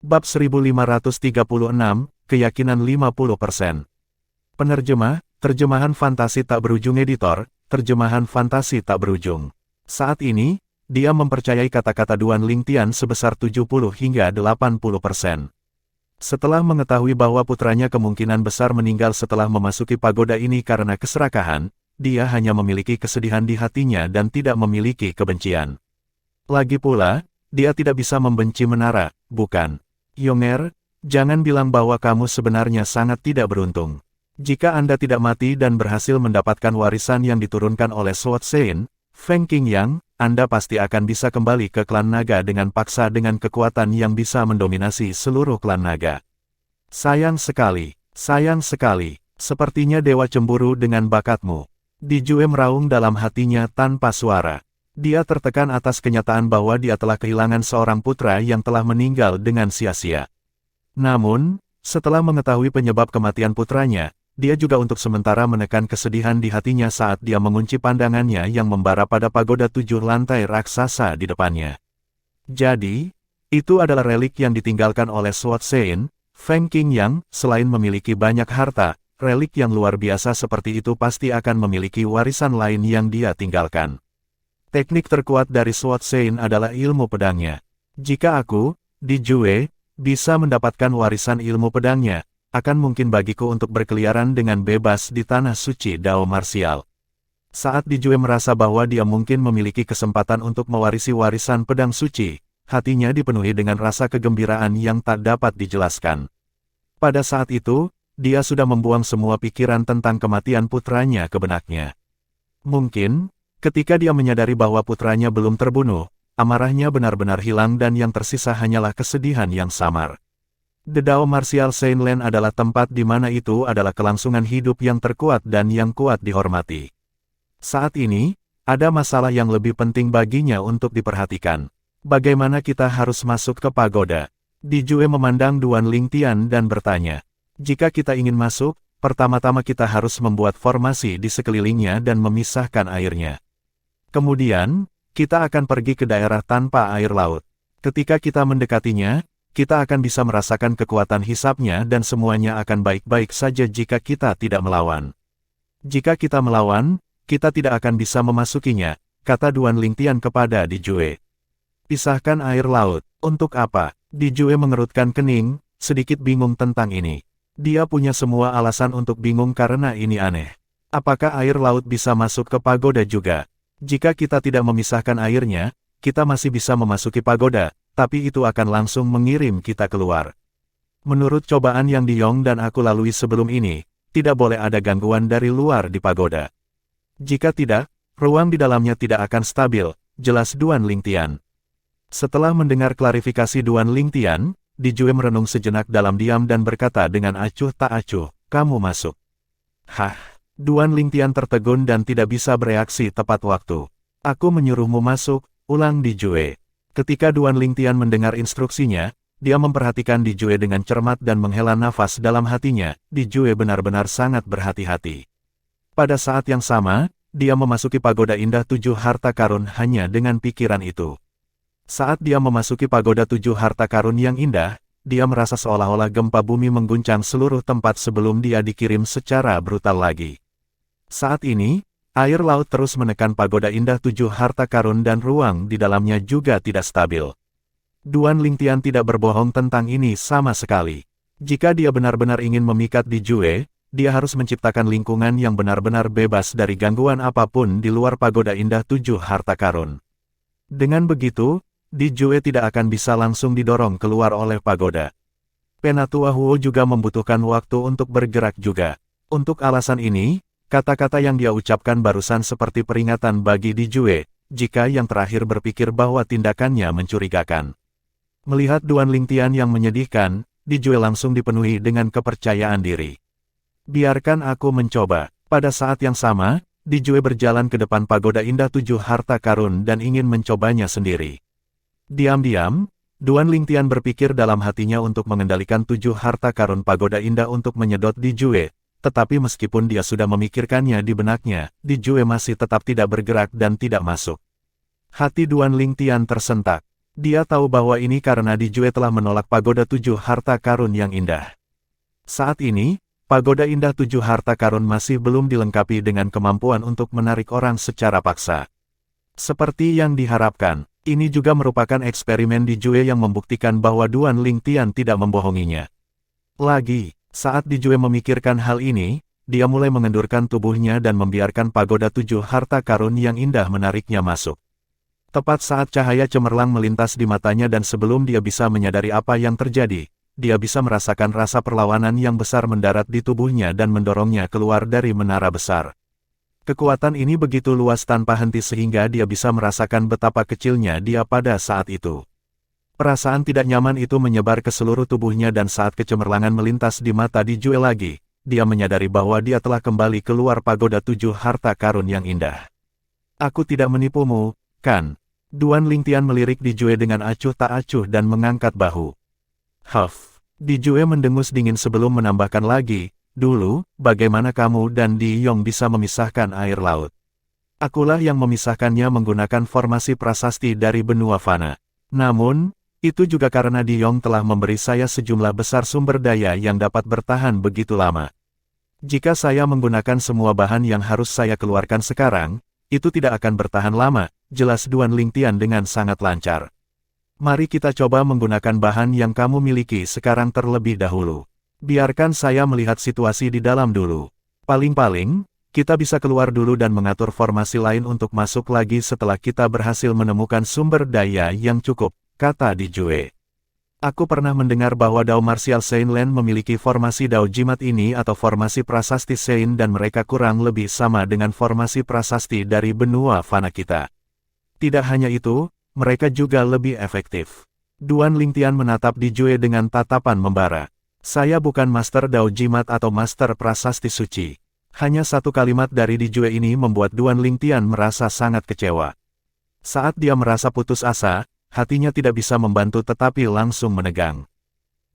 Bab 1536, Keyakinan 50%. Penerjemah, terjemahan fantasi tak berujung editor, terjemahan fantasi tak berujung. Saat ini, dia mempercayai kata-kata Duan Lingtian sebesar 70 hingga 80%. Setelah mengetahui bahwa putranya kemungkinan besar meninggal setelah memasuki pagoda ini karena keserakahan, dia hanya memiliki kesedihan di hatinya dan tidak memiliki kebencian. Lagi pula, dia tidak bisa membenci menara, bukan? Yonger, jangan bilang bahwa kamu sebenarnya sangat tidak beruntung. Jika Anda tidak mati dan berhasil mendapatkan warisan yang diturunkan oleh Sword Sein, Feng Qingyang, Anda pasti akan bisa kembali ke klan naga dengan paksa dengan kekuatan yang bisa mendominasi seluruh klan naga. Sayang sekali, sepertinya dewa cemburu dengan bakatmu. Di Jue meraung dalam hatinya tanpa suara. Dia tertekan atas kenyataan bahwa dia telah kehilangan seorang putra yang telah meninggal dengan sia-sia. Namun, setelah mengetahui penyebab kematian putranya, dia juga untuk sementara menekan kesedihan di hatinya saat dia mengunci pandangannya yang membara pada pagoda 7 lantai raksasa di depannya. Jadi, itu adalah relik yang ditinggalkan oleh Sword Sein, Feng Qingyang. Selain memiliki banyak harta, relik yang luar biasa seperti itu pasti akan memiliki warisan lain yang dia tinggalkan. Teknik terkuat dari Sword Sein adalah ilmu pedangnya. Jika aku, di Jue, bisa mendapatkan warisan ilmu pedangnya, akan mungkin bagiku untuk berkeliaran dengan bebas di tanah suci Dao Martial. Saat di Jue merasa bahwa dia mungkin memiliki kesempatan untuk mewarisi warisan pedang suci, hatinya dipenuhi dengan rasa kegembiraan yang tak dapat dijelaskan. Pada saat itu, dia sudah membuang semua pikiran tentang kematian putranya ke benaknya. Mungkin, ketika dia menyadari bahwa putranya belum terbunuh, amarahnya benar-benar hilang dan yang tersisa hanyalah kesedihan yang samar. The Dao Martial Saint Land adalah tempat di mana itu adalah kelangsungan hidup yang terkuat dan yang kuat dihormati. Saat ini, ada masalah yang lebih penting baginya untuk diperhatikan. Bagaimana kita harus masuk ke pagoda? Di Jue memandang Duan Lingtian dan bertanya, jika kita ingin masuk, pertama-tama kita harus membuat formasi di sekelilingnya dan memisahkan airnya. Kemudian, kita akan pergi ke daerah tanpa air laut. Ketika kita mendekatinya, kita akan bisa merasakan kekuatan hisapnya dan semuanya akan baik-baik saja jika kita tidak melawan. Jika kita melawan, kita tidak akan bisa memasukinya, kata Duan Lingtian kepada Di Jue. Pisahkan air laut, untuk apa? Di Jue mengerutkan kening, sedikit bingung tentang ini. Dia punya semua alasan untuk bingung karena ini aneh. Apakah air laut bisa masuk ke pagoda juga? Jika kita tidak memisahkan airnya, kita masih bisa memasuki pagoda, tapi itu akan langsung mengirim kita keluar. Menurut cobaan yang Diyong dan aku lalui sebelum ini, tidak boleh ada gangguan dari luar di pagoda. Jika tidak, ruang di dalamnya tidak akan stabil, jelas Duan Lingtian. Setelah mendengar klarifikasi Duan Lingtian, Di Jue merenung sejenak dalam diam dan berkata dengan acuh tak acuh, kamu masuk. Hah? Duan Lingtian tertegun dan tidak bisa bereaksi tepat waktu. Aku menyuruhmu masuk, ulang Di Jue. Ketika Duan Lingtian mendengar instruksinya, dia memperhatikan Di Jue dengan cermat dan menghela nafas dalam hatinya. Di Jue benar-benar sangat berhati-hati. Pada saat yang sama, dia memasuki pagoda indah 7 harta karun hanya dengan pikiran itu. Saat dia memasuki pagoda 7 harta karun yang indah, dia merasa seolah-olah gempa bumi mengguncang seluruh tempat sebelum dia dikirim secara brutal lagi. Saat ini, air laut terus menekan pagoda indah 7 harta karun dan ruang di dalamnya juga tidak stabil. Duan Lingtian tidak berbohong tentang ini sama sekali. Jika dia benar-benar ingin memikat Di Jue, dia harus menciptakan lingkungan yang benar-benar bebas dari gangguan apapun di luar pagoda indah 7 harta karun. Dengan begitu, Di Jue tidak akan bisa langsung didorong keluar oleh pagoda. Penatua Huo juga membutuhkan waktu untuk bergerak juga. Untuk alasan ini, kata-kata yang dia ucapkan barusan seperti peringatan bagi Di Jue, jika yang terakhir berpikir bahwa tindakannya mencurigakan. Melihat Duan Lingtian yang menyedihkan, Di Jue langsung dipenuhi dengan kepercayaan diri. Biarkan aku mencoba. Pada saat yang sama, Di Jue berjalan ke depan pagoda indah 7 harta karun dan ingin mencobanya sendiri. Diam-diam, Duan Lingtian berpikir dalam hatinya untuk mengendalikan 7 harta karun pagoda indah untuk menyedot Di Jue. Tetapi meskipun dia sudah memikirkannya di benaknya, Di Jue masih tetap tidak bergerak dan tidak masuk. Hati Duan Lingtian tersentak. Dia tahu bahwa ini karena Dijue telah menolak pagoda 7 harta karun yang indah. Saat ini, pagoda indah 7 harta karun masih belum dilengkapi dengan kemampuan untuk menarik orang secara paksa. Seperti yang diharapkan, ini juga merupakan eksperimen Dijue yang membuktikan bahwa Duan Lingtian tidak membohonginya. Lagi, saat Dijue memikirkan hal ini, dia mulai mengendurkan tubuhnya dan membiarkan pagoda 7 harta karun yang indah menariknya masuk. Tepat saat cahaya cemerlang melintas di matanya dan sebelum dia bisa menyadari apa yang terjadi, dia bisa merasakan rasa perlawanan yang besar mendarat di tubuhnya dan mendorongnya keluar dari menara besar. Kekuatan ini begitu luas tanpa henti sehingga dia bisa merasakan betapa kecilnya dia pada saat itu. Perasaan tidak nyaman itu menyebar ke seluruh tubuhnya dan saat kecemerlangan melintas di mata Dijue lagi, dia menyadari bahwa dia telah kembali keluar pagoda 7 harta karun yang indah. Aku tidak menipumu, kan? Duan Lingtian melirik Dijue dengan acuh tak acuh dan mengangkat bahu. Huff. Dijue mendengus dingin sebelum menambahkan lagi, dulu, bagaimana kamu dan Di Yong bisa memisahkan air laut? Akulah yang memisahkannya menggunakan formasi prasasti dari benua fana. Namun, itu juga karena Di Yong telah memberi saya sejumlah besar sumber daya yang dapat bertahan begitu lama. Jika saya menggunakan semua bahan yang harus saya keluarkan sekarang, itu tidak akan bertahan lama, jelas Duan Lingtian dengan sangat lancar. Mari kita coba menggunakan bahan yang kamu miliki sekarang terlebih dahulu. Biarkan saya melihat situasi di dalam dulu. Paling-paling, kita bisa keluar dulu dan mengatur formasi lain untuk masuk lagi setelah kita berhasil menemukan sumber daya yang cukup, kata Dijue. Aku pernah mendengar bahwa Dao Martial Sein Land memiliki formasi Dao Jimat ini atau formasi prasasti Sein dan mereka kurang lebih sama dengan formasi prasasti dari benua fana kita. Tidak hanya itu, mereka juga lebih efektif. Duan Lingtian menatap Dijue dengan tatapan membara. Saya bukan Master Dao Jimat atau Master Prasasti Suci. Hanya satu kalimat dari Dijue ini membuat Duan Lingtian merasa sangat kecewa. Saat dia merasa putus asa, hatinya tidak bisa membantu tetapi langsung menegang.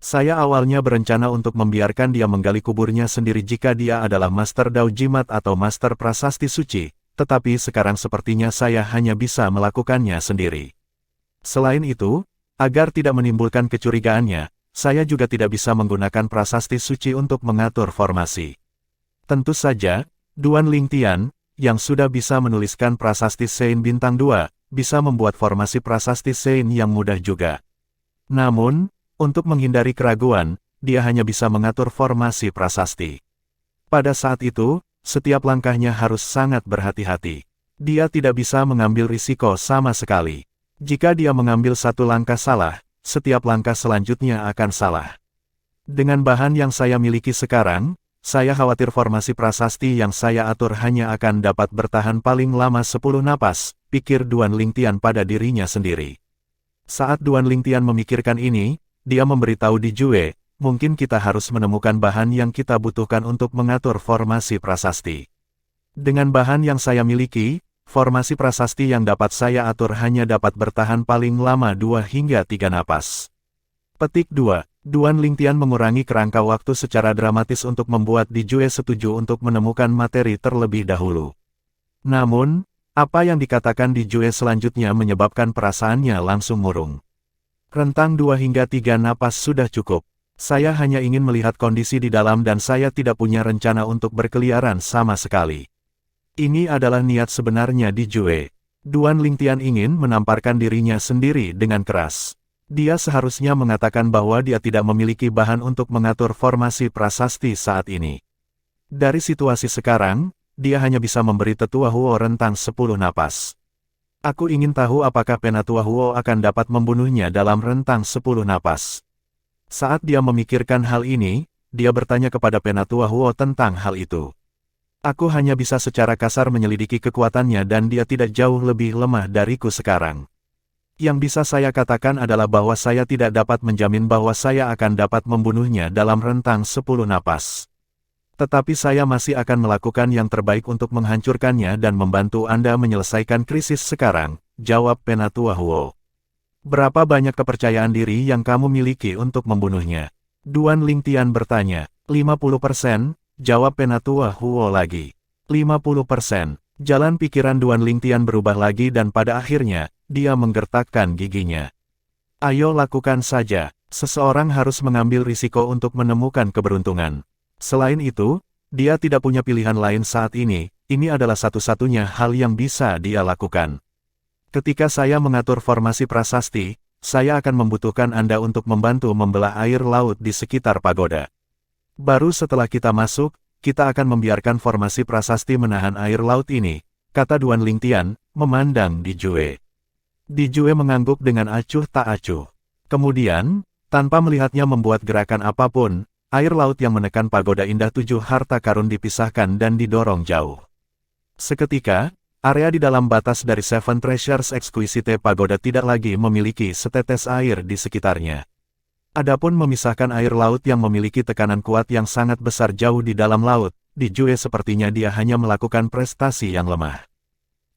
Saya awalnya berencana untuk membiarkan dia menggali kuburnya sendiri jika dia adalah Master Dao Jimat atau Master Prasasti Suci, tetapi sekarang sepertinya saya hanya bisa melakukannya sendiri. Selain itu, agar tidak menimbulkan kecurigaannya, saya juga tidak bisa menggunakan prasasti suci untuk mengatur formasi. Tentu saja, Duan Lingtian, yang sudah bisa menuliskan prasasti Sein Bintang 2, bisa membuat formasi prasasti Sein yang mudah juga. Namun, untuk menghindari keraguan, dia hanya bisa mengatur formasi prasasti. Pada saat itu, setiap langkahnya harus sangat berhati-hati. Dia tidak bisa mengambil risiko sama sekali. Jika dia mengambil satu langkah salah, setiap langkah selanjutnya akan salah. Dengan bahan yang saya miliki sekarang, saya khawatir formasi prasasti yang saya atur hanya akan dapat bertahan paling lama 10 napas, pikir Duan Lingtian pada dirinya sendiri. Saat Duan Lingtian memikirkan ini, dia memberitahu Dijue, mungkin kita harus menemukan bahan yang kita butuhkan untuk mengatur formasi prasasti. Dengan bahan yang saya miliki, formasi prasasti yang dapat saya atur hanya dapat bertahan paling lama 2 hingga 3 napas. Petik 2. Duan Lingtian mengurangi kerangka waktu secara dramatis untuk membuat Dijue setuju untuk menemukan materi terlebih dahulu. Namun, apa yang dikatakan Dijue selanjutnya menyebabkan perasaannya langsung murung. Rentang 2 hingga 3 napas sudah cukup. Saya hanya ingin melihat kondisi di dalam dan saya tidak punya rencana untuk berkeliaran sama sekali. Ini adalah niat sebenarnya Dijue. Duan Lingtian ingin menamparkan dirinya sendiri dengan keras. Dia seharusnya mengatakan bahwa dia tidak memiliki bahan untuk mengatur formasi prasasti saat ini. Dari situasi sekarang, dia hanya bisa memberi Tetua Huo rentang 10 napas. Aku ingin tahu apakah Penatua Huo akan dapat membunuhnya dalam rentang 10 napas. Saat dia memikirkan hal ini, dia bertanya kepada Penatua Huo tentang hal itu. Aku hanya bisa secara kasar menyelidiki kekuatannya dan dia tidak jauh lebih lemah dariku sekarang. Yang bisa saya katakan adalah bahwa saya tidak dapat menjamin bahwa saya akan dapat membunuhnya dalam rentang 10 napas. Tetapi saya masih akan melakukan yang terbaik untuk menghancurkannya dan membantu Anda menyelesaikan krisis sekarang, jawab Penatua Huo. Berapa banyak kepercayaan diri yang kamu miliki untuk membunuhnya? Duan Lingtian bertanya. 50%, jawab Penatua Huo lagi. 50%. Jalan pikiran Duan Lingtian berubah lagi dan pada akhirnya, dia menggertakkan giginya. Ayo lakukan saja. Seseorang harus mengambil risiko untuk menemukan keberuntungan. Selain itu, dia tidak punya pilihan lain saat ini adalah satu-satunya hal yang bisa dia lakukan. Ketika saya mengatur formasi prasasti, saya akan membutuhkan Anda untuk membantu membelah air laut di sekitar pagoda. Baru setelah kita masuk, kita akan membiarkan formasi prasasti menahan air laut ini, kata Duan Lingtian, memandang Di Jue. Di Jue mengangguk dengan acuh tak acuh. Kemudian, tanpa melihatnya membuat gerakan apapun, air laut yang menekan pagoda indah 7 harta karun dipisahkan dan didorong jauh. Seketika, area di dalam batas dari Seven Treasures Exquisite Pagoda tidak lagi memiliki setetes air di sekitarnya. Adapun memisahkan air laut yang memiliki tekanan kuat yang sangat besar jauh di dalam laut, Di Jue sepertinya dia hanya melakukan prestasi yang lemah.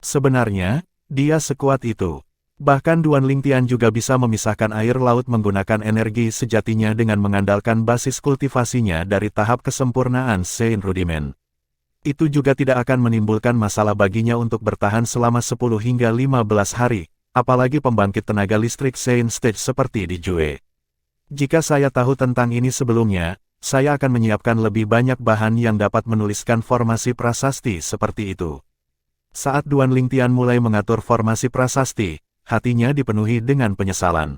Sebenarnya, dia sekuat itu. Bahkan Duan Lingtian juga bisa memisahkan air laut menggunakan energi sejatinya dengan mengandalkan basis kultivasinya dari tahap kesempurnaan Sein Rudiment. Itu juga tidak akan menimbulkan masalah baginya untuk bertahan selama 10 hingga 15 hari, apalagi pembangkit tenaga listrik Sein Stage seperti Di Jue. Jika saya tahu tentang ini sebelumnya, saya akan menyiapkan lebih banyak bahan yang dapat menuliskan formasi prasasti seperti itu. Saat Duan Lingtian mulai mengatur formasi prasasti, hatinya dipenuhi dengan penyesalan.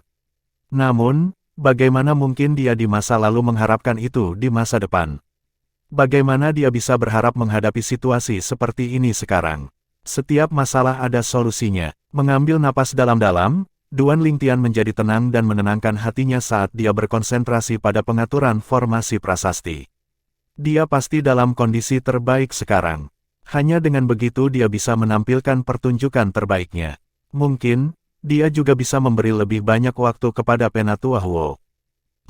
Namun, bagaimana mungkin dia di masa lalu mengharapkan itu di masa depan? Bagaimana dia bisa berharap menghadapi situasi seperti ini sekarang? Setiap masalah ada solusinya. Mengambil napas dalam-dalam, Duan Lingtian menjadi tenang dan menenangkan hatinya saat dia berkonsentrasi pada pengaturan formasi prasasti. Dia pasti dalam kondisi terbaik sekarang. Hanya dengan begitu dia bisa menampilkan pertunjukan terbaiknya. Mungkin, dia juga bisa memberi lebih banyak waktu kepada Penatua Huo.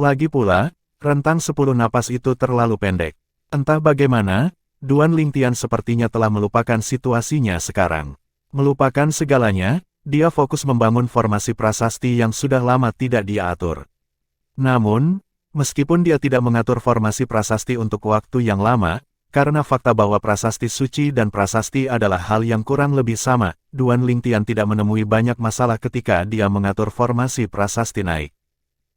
Lagi pula, rentang 10 napas itu terlalu pendek. Entah bagaimana, Duan Lingtian sepertinya telah melupakan situasinya sekarang. Melupakan segalanya, dia fokus membangun formasi prasasti yang sudah lama tidak dia atur. Namun, meskipun dia tidak mengatur formasi prasasti untuk waktu yang lama, karena fakta bahwa prasasti suci dan prasasti adalah hal yang kurang lebih sama, Duan Lingtian tidak menemui banyak masalah ketika dia mengatur formasi prasasti naik.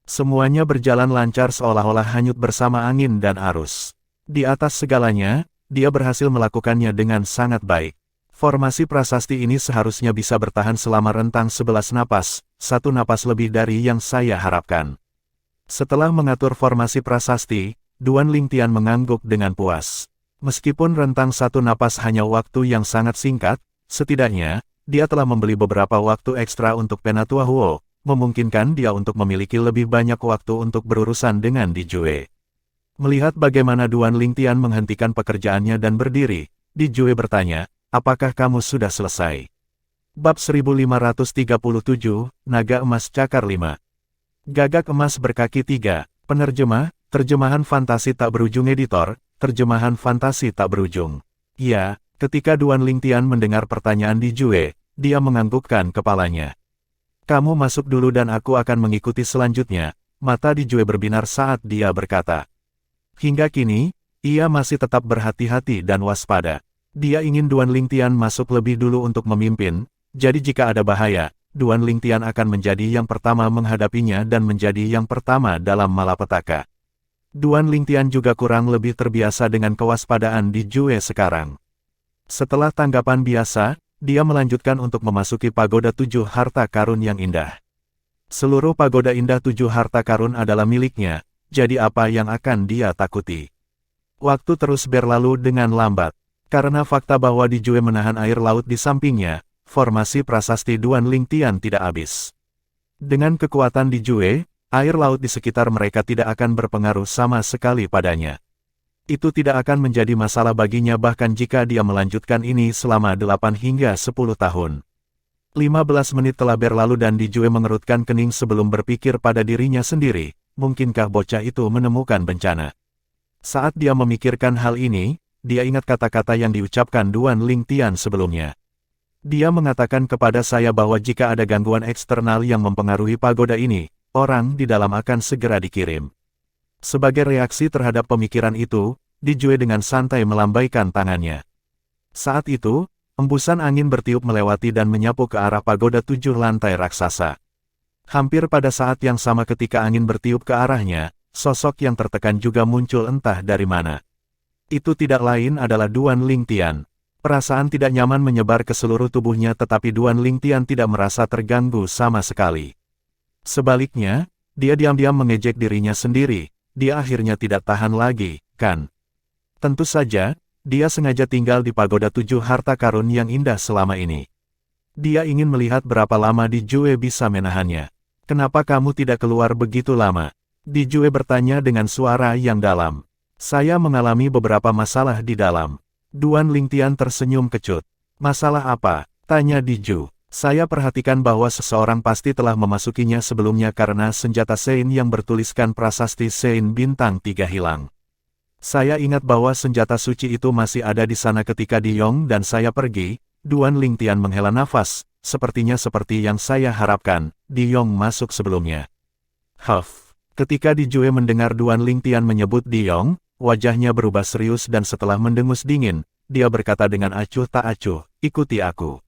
Semuanya berjalan lancar seolah-olah hanyut bersama angin dan arus. Di atas segalanya, dia berhasil melakukannya dengan sangat baik. Formasi prasasti ini seharusnya bisa bertahan selama rentang 11 napas, 1 napas lebih dari yang saya harapkan. Setelah mengatur formasi prasasti, Duan Lingtian mengangguk dengan puas. Meskipun rentang 1 napas hanya waktu yang sangat singkat, setidaknya, dia telah membeli beberapa waktu ekstra untuk Penatua Huo, memungkinkan dia untuk memiliki lebih banyak waktu untuk berurusan dengan Di Jue. Melihat bagaimana Duan Lingtian menghentikan pekerjaannya dan berdiri, Di Jue bertanya, apakah kamu sudah selesai? Bab 1537, Naga Emas Cakar 5. Gagak Emas Berkaki 3, Penerjemah, Terjemahan Fantasi Tak Berujung Editor, Terjemahan Fantasi Tak Berujung. Ya, ketika Duan Lingtian mendengar pertanyaan Di Jue, dia menganggukkan kepalanya. Kamu masuk dulu dan aku akan mengikuti selanjutnya. Mata Di Jue berbinar saat dia berkata. Hingga kini, ia masih tetap berhati-hati dan waspada. Dia ingin Duan Lingtian masuk lebih dulu untuk memimpin, jadi jika ada bahaya, Duan Lingtian akan menjadi yang pertama menghadapinya dan menjadi yang pertama dalam malapetaka. Duan Lingtian juga kurang lebih terbiasa dengan kewaspadaan Di Jue sekarang. Setelah tanggapan biasa, dia melanjutkan untuk memasuki pagoda 7 harta karun yang indah. Seluruh pagoda indah 7 harta karun adalah miliknya, jadi apa yang akan dia takuti? Waktu terus berlalu dengan lambat. Karena fakta bahwa Di Jue menahan air laut di sampingnya, formasi prasasti Duan Lingtian tidak habis. Dengan kekuatan Di Jue, air laut di sekitar mereka tidak akan berpengaruh sama sekali padanya. Itu tidak akan menjadi masalah baginya bahkan jika dia melanjutkan ini selama 8 hingga 10 tahun. 15 menit telah berlalu dan Di Jue mengerutkan kening sebelum berpikir pada dirinya sendiri, mungkinkah bocah itu menemukan bencana? Saat dia memikirkan hal ini, dia ingat kata-kata yang diucapkan Duan Lingtian sebelumnya. Dia mengatakan kepada saya bahwa jika ada gangguan eksternal yang mempengaruhi pagoda ini, orang di dalam akan segera dikirim. Sebagai reaksi terhadap pemikiran itu, Di Jue dengan santai melambaikan tangannya. Saat itu, embusan angin bertiup melewati dan menyapu ke arah pagoda 7 lantai raksasa. Hampir pada saat yang sama ketika angin bertiup ke arahnya, sosok yang tertekan juga muncul entah dari mana. Itu tidak lain adalah Duan Lingtian. Perasaan tidak nyaman menyebar ke seluruh tubuhnya tetapi Duan Lingtian tidak merasa terganggu sama sekali. Sebaliknya, dia diam-diam mengejek dirinya sendiri, dia akhirnya tidak tahan lagi, kan? Tentu saja, dia sengaja tinggal di pagoda 7 harta karun yang indah selama ini. Dia ingin melihat berapa lama Di Jue bisa menahannya. Kenapa kamu tidak keluar begitu lama? Di Jue bertanya dengan suara yang dalam. Saya mengalami beberapa masalah di dalam. Duan Lingtian tersenyum kecut. Masalah apa? Tanya Di Ju. Saya perhatikan bahwa seseorang pasti telah memasukinya sebelumnya karena senjata Sein yang bertuliskan prasasti Sein bintang 3 hilang. Saya ingat bahwa senjata suci itu masih ada di sana ketika Di Yong dan saya pergi. Duan Lingtian menghela nafas. Sepertinya seperti yang saya harapkan, Di Yong masuk sebelumnya. Huff. Ketika Di Jue mendengar Duan Lingtian menyebut Di Yong, wajahnya berubah serius dan setelah mendengus dingin, dia berkata dengan acuh tak acuh, ikuti aku.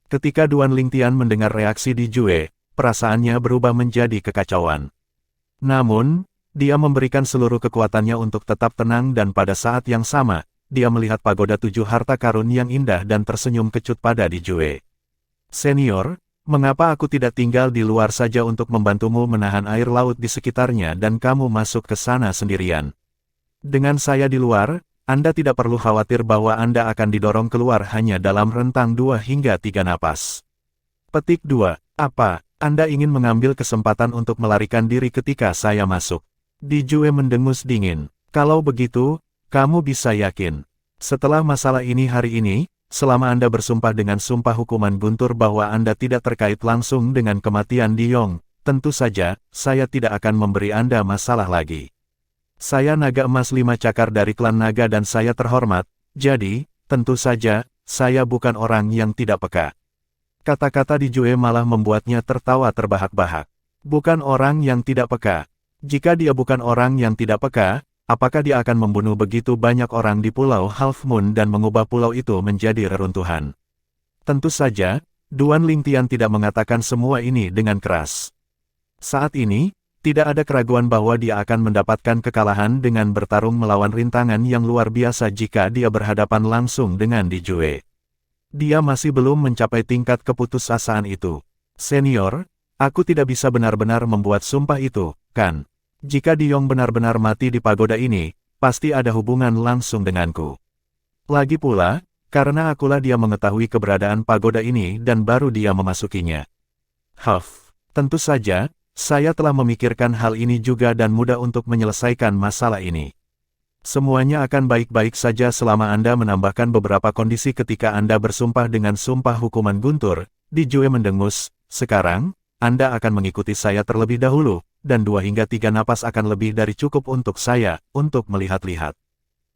Ketika Duan Lingtian mendengar reaksi Di Jue, perasaannya berubah menjadi kekacauan. Namun, dia memberikan seluruh kekuatannya untuk tetap tenang dan pada saat yang sama, dia melihat pagoda 7 harta karun yang indah dan tersenyum kecut pada Di Jue. Senior, mengapa aku tidak tinggal di luar saja untuk membantumu menahan air laut di sekitarnya dan kamu masuk ke sana sendirian? Dengan saya di luar, Anda tidak perlu khawatir bahwa Anda akan didorong keluar hanya dalam rentang 2 hingga 3 napas. Petik 2. Apa, Anda ingin mengambil kesempatan untuk melarikan diri ketika saya masuk? Di Jue mendengus dingin. Kalau begitu, kamu bisa yakin. Setelah masalah ini hari ini, selama Anda bersumpah dengan sumpah hukuman guntur bahwa Anda tidak terkait langsung dengan kematian Di Yong, tentu saja, saya tidak akan memberi Anda masalah lagi. Saya naga emas 5 cakar dari klan naga dan saya terhormat, jadi, tentu saja, saya bukan orang yang tidak peka. Kata-kata Di Jue malah membuatnya tertawa terbahak-bahak. Bukan orang yang tidak peka. Jika dia bukan orang yang tidak peka, apakah dia akan membunuh begitu banyak orang di Pulau Half Moon dan mengubah pulau itu menjadi reruntuhan? Tentu saja, Duan Lingtian tidak mengatakan semua ini dengan keras. Saat ini, tidak ada keraguan bahwa dia akan mendapatkan kekalahan dengan bertarung melawan rintangan yang luar biasa jika dia berhadapan langsung dengan Di Jue. Dia masih belum mencapai tingkat keputusasaan itu. Senior, aku tidak bisa benar-benar membuat sumpah itu, kan? Jika Di Yong benar-benar mati di pagoda ini, pasti ada hubungan langsung denganku. Lagi pula, karena akulah dia mengetahui keberadaan pagoda ini dan baru dia memasukinya. Huff, tentu saja, saya telah memikirkan hal ini juga dan mudah untuk menyelesaikan masalah ini. Semuanya akan baik-baik saja selama Anda menambahkan beberapa kondisi ketika Anda bersumpah dengan sumpah hukuman guntur. Di Jue mendengus, sekarang, Anda akan mengikuti saya terlebih dahulu, dan 2 hingga 3 napas akan lebih dari cukup untuk saya, untuk melihat-lihat.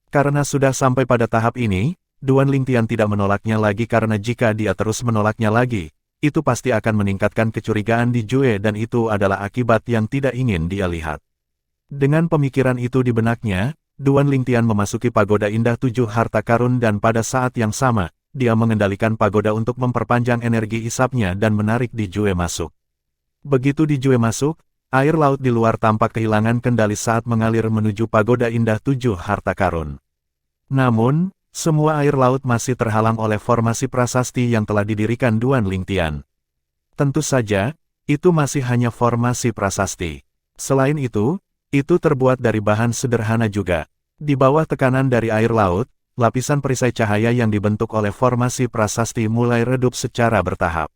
Karena sudah sampai pada tahap ini, Duan Lingtian tidak menolaknya lagi karena jika dia terus menolaknya lagi, itu pasti akan meningkatkan kecurigaan Di Jue dan itu adalah akibat yang tidak ingin dia lihat. Dengan pemikiran itu di benaknya, Duan Lingtian memasuki pagoda indah 7 harta karun dan pada saat yang sama, dia mengendalikan pagoda untuk memperpanjang energi isapnya dan menarik Di Jue masuk. Begitu Di Jue masuk, air laut di luar tampak kehilangan kendali saat mengalir menuju pagoda indah 7 harta karun. Namun, semua air laut masih terhalang oleh formasi prasasti yang telah didirikan Duan Lingtian. Tentu saja, itu masih hanya formasi prasasti. Selain itu terbuat dari bahan sederhana juga. Di bawah tekanan dari air laut, lapisan perisai cahaya yang dibentuk oleh formasi prasasti mulai redup secara bertahap.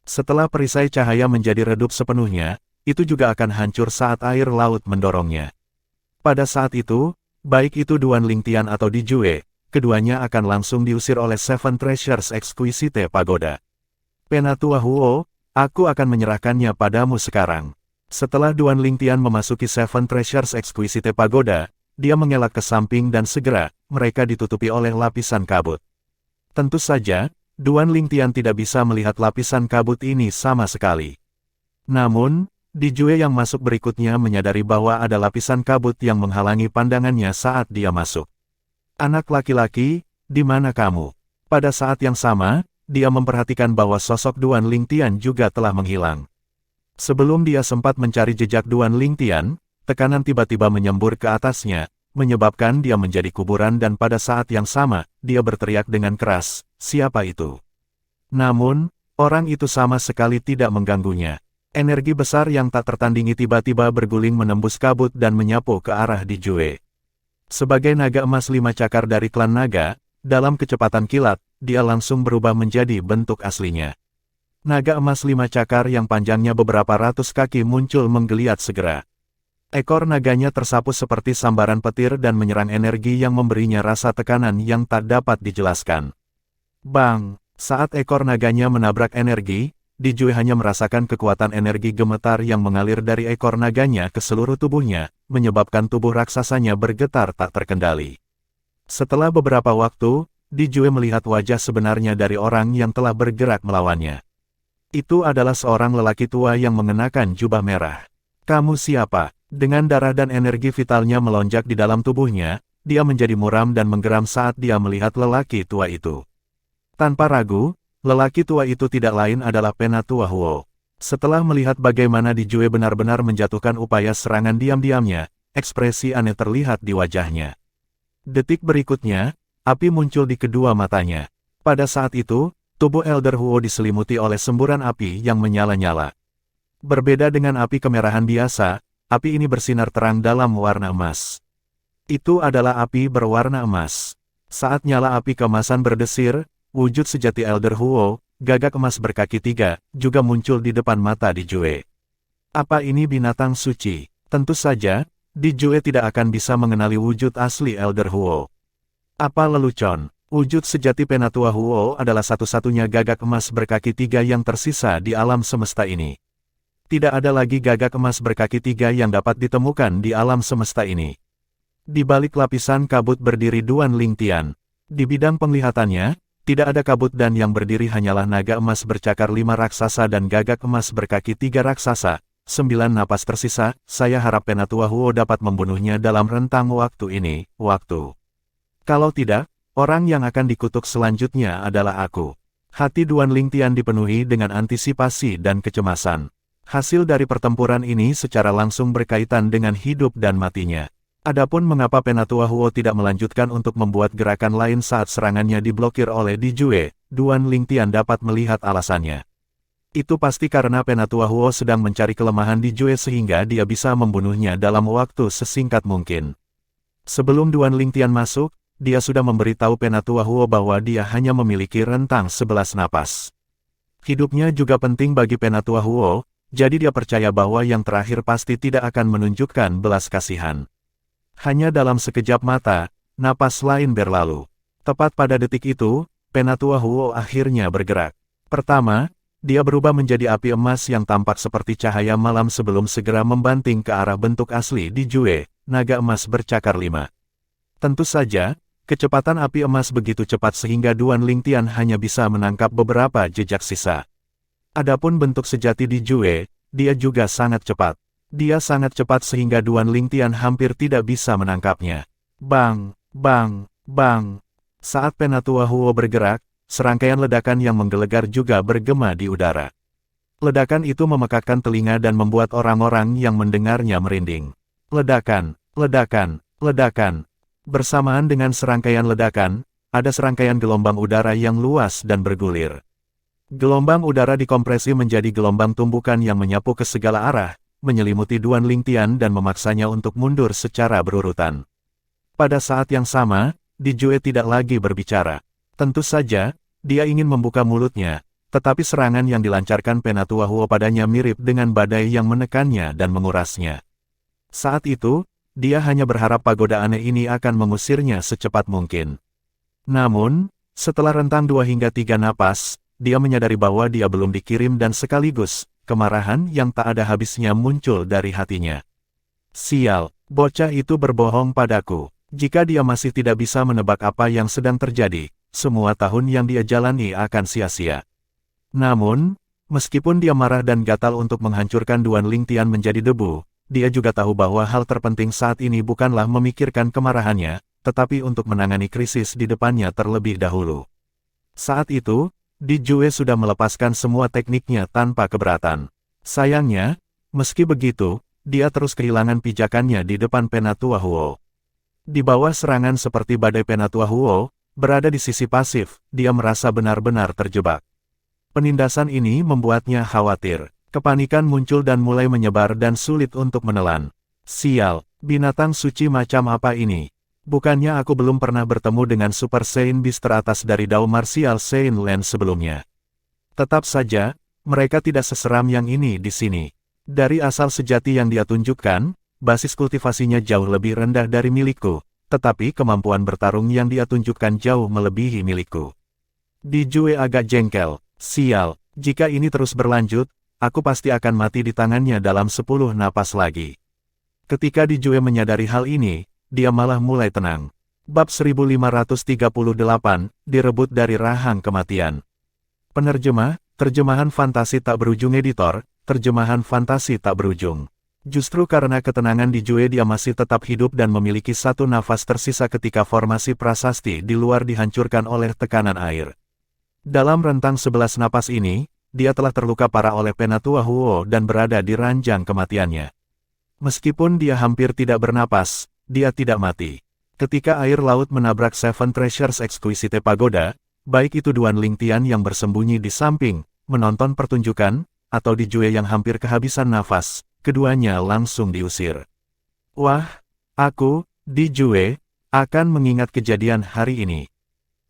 Setelah perisai cahaya menjadi redup sepenuhnya, itu juga akan hancur saat air laut mendorongnya. Pada saat itu, baik itu Duan Lingtian atau Di Jue, keduanya akan langsung diusir oleh Seven Treasures Exquisite Pagoda. Penatua Huo, aku akan menyerahkannya padamu sekarang. Setelah Duan Lingtian memasuki Seven Treasures Exquisite Pagoda, dia mengelak ke samping dan segera, mereka ditutupi oleh lapisan kabut. Tentu saja, Duan Lingtian tidak bisa melihat lapisan kabut ini sama sekali. Namun, Di Jue yang masuk berikutnya menyadari bahwa ada lapisan kabut yang menghalangi pandangannya saat dia masuk. Anak laki-laki, di mana kamu? Pada saat yang sama, dia memperhatikan bahwa sosok Duan Lingtian juga telah menghilang. Sebelum dia sempat mencari jejak Duan Lingtian, tekanan tiba-tiba menyembur ke atasnya, menyebabkan dia menjadi kuburan dan pada saat yang sama, dia berteriak dengan keras, "Siapa itu?" Namun, orang itu sama sekali tidak mengganggunya. Energi besar yang tak tertandingi tiba-tiba berguling menembus kabut dan menyapu ke arah Di Jue. Sebagai naga emas 5 cakar dari klan naga, dalam kecepatan kilat, dia langsung berubah menjadi bentuk aslinya. Naga emas 5 cakar yang panjangnya beberapa ratus kaki muncul menggeliat segera. Ekor naganya tersapu seperti sambaran petir dan menyerang energi yang memberinya rasa tekanan yang tak dapat dijelaskan. Bang! Saat ekor naganya menabrak energi, Di Jue hanya merasakan kekuatan energi gemetar yang mengalir dari ekor naganya ke seluruh tubuhnya, menyebabkan tubuh raksasanya bergetar tak terkendali. Setelah beberapa waktu, Di Jue melihat wajah sebenarnya dari orang yang telah bergerak melawannya. Itu adalah seorang lelaki tua yang mengenakan jubah merah. "Kamu siapa?" Dengan darah dan energi vitalnya melonjak di dalam tubuhnya, dia menjadi muram dan menggeram saat dia melihat lelaki tua itu. Tanpa ragu, lelaki tua itu tidak lain adalah Penatua Huo. Setelah melihat bagaimana Di Jue benar-benar menjatuhkan upaya serangan diam-diamnya, ekspresi aneh terlihat di wajahnya. Detik berikutnya, api muncul di kedua matanya. Pada saat itu, tubuh Elder Huo diselimuti oleh semburan api yang menyala-nyala. Berbeda dengan api kemerahan biasa, api ini bersinar terang dalam warna emas. Itu adalah api berwarna emas. Saat nyala api keemasan berdesir, wujud sejati Elder Huo, gagak emas berkaki 3, juga muncul di depan mata Di Jue. Apa ini binatang suci? Tentu saja, Di Jue tidak akan bisa mengenali wujud asli Elder Huo. Apa lelucon? Wujud sejati Penatua Huo adalah satu-satunya gagak emas berkaki 3 yang tersisa di alam semesta ini. Tidak ada lagi gagak emas berkaki 3 yang dapat ditemukan di alam semesta ini. Di balik lapisan kabut berdiri Duan Lingtian. Di bidang penglihatannya, tidak ada kabut dan yang berdiri hanyalah naga emas bercakar 5 raksasa dan gagak emas berkaki 3 raksasa. 9 napas tersisa, saya harap Penatua Huo dapat membunuhnya dalam rentang waktu ini, Kalau tidak, orang yang akan dikutuk selanjutnya adalah aku. Hati Duan Lingtian dipenuhi dengan antisipasi dan kecemasan. Hasil dari pertempuran ini secara langsung berkaitan dengan hidup dan matinya. Adapun mengapa Penatua Huo tidak melanjutkan untuk membuat gerakan lain saat serangannya diblokir oleh Di Jue, Duan Lingtian dapat melihat alasannya. Itu pasti karena Penatua Huo sedang mencari kelemahan Di Jue sehingga dia bisa membunuhnya dalam waktu sesingkat mungkin. Sebelum Duan Lingtian masuk, dia sudah memberitahu Penatua Huo bahwa dia hanya memiliki rentang 11 napas. Hidupnya juga penting bagi Penatua Huo, jadi dia percaya bahwa yang terakhir pasti tidak akan menunjukkan belas kasihan. Hanya dalam sekejap mata, napas lain berlalu. Tepat pada detik itu, Penatua Huo akhirnya bergerak. Pertama, dia berubah menjadi api emas yang tampak seperti cahaya malam sebelum segera membanting ke arah bentuk asli Di Jue, naga emas bercakar 5. Tentu saja, kecepatan api emas begitu cepat sehingga Duan Lingtian hanya bisa menangkap beberapa jejak sisa. Adapun bentuk sejati Di Jue, dia juga sangat cepat. Dia sangat cepat sehingga Duan Lingtian hampir tidak bisa menangkapnya. Bang, bang, bang. Saat Penatua Huo bergerak, serangkaian ledakan yang menggelegar juga bergema di udara. Ledakan itu memekakkan telinga dan membuat orang-orang yang mendengarnya merinding. Ledakan, ledakan, ledakan. Bersamaan dengan serangkaian ledakan, ada serangkaian gelombang udara yang luas dan bergulir. Gelombang udara dikompresi menjadi gelombang tumbukan yang menyapu ke segala arah, menyelimuti Duan Lingtian dan memaksanya untuk mundur secara berurutan. Pada saat yang sama, Di Jue tidak lagi berbicara. Tentu saja, dia ingin membuka mulutnya, tetapi serangan yang dilancarkan Penatua Huo padanya mirip dengan badai yang menekannya dan mengurasnya. Saat itu, dia hanya berharap pagoda aneh ini akan mengusirnya secepat mungkin. Namun, setelah rentang 2 hingga 3 napas, dia menyadari bahwa dia belum dikirim dan sekaligus, kemarahan yang tak ada habisnya muncul dari hatinya. Sial, bocah itu berbohong padaku. Jika dia masih tidak bisa menebak apa yang sedang terjadi, semua tahun yang dia jalani akan sia-sia. Namun, meskipun dia marah dan gatal untuk menghancurkan Duan Lingtian menjadi debu, dia juga tahu bahwa hal terpenting saat ini bukanlah memikirkan kemarahannya, tetapi untuk menangani krisis di depannya terlebih dahulu. Saat itu, Di Jue sudah melepaskan semua tekniknya tanpa keberatan. Sayangnya, meski begitu, dia terus kehilangan pijakannya di depan Penatua Huo. Di bawah serangan seperti badai Penatua Huo, berada di sisi pasif, dia merasa benar-benar terjebak. Penindasan ini membuatnya khawatir. Kepanikan muncul dan mulai menyebar dan sulit untuk menelan. Sial, binatang suci macam apa ini? Bukannya aku belum pernah bertemu dengan Super Saiyan Beast teratas dari Dao Martial Saiyan Land sebelumnya. Tetap saja, mereka tidak seseram yang ini di sini. Dari asal sejati yang dia tunjukkan, basis kultivasinya jauh lebih rendah dari milikku, tetapi kemampuan bertarung yang dia tunjukkan jauh melebihi milikku. Di Jue agak jengkel. Sial, jika ini terus berlanjut, aku pasti akan mati di tangannya dalam 10 napas lagi. Ketika Di Jue menyadari hal ini, dia malah mulai tenang. Bab 1538, direbut dari rahang kematian. Penerjemah, terjemahan fantasi tak berujung editor, terjemahan fantasi tak berujung. Justru karena ketenangan Di Jue dia masih tetap hidup dan memiliki satu nafas tersisa ketika formasi prasasti di luar dihancurkan oleh tekanan air. Dalam rentang 11 napas ini, dia telah terluka parah oleh Penatua Huo dan berada di ranjang kematiannya. Meskipun dia hampir tidak bernapas, dia tidak mati. Ketika air laut menabrak Seven Treasures Exquisite Pagoda, baik itu Duan Lingtian yang bersembunyi di samping, menonton pertunjukan, atau Di Jue yang hampir kehabisan nafas, keduanya langsung diusir. Wah, aku, Di Jue, akan mengingat kejadian hari ini.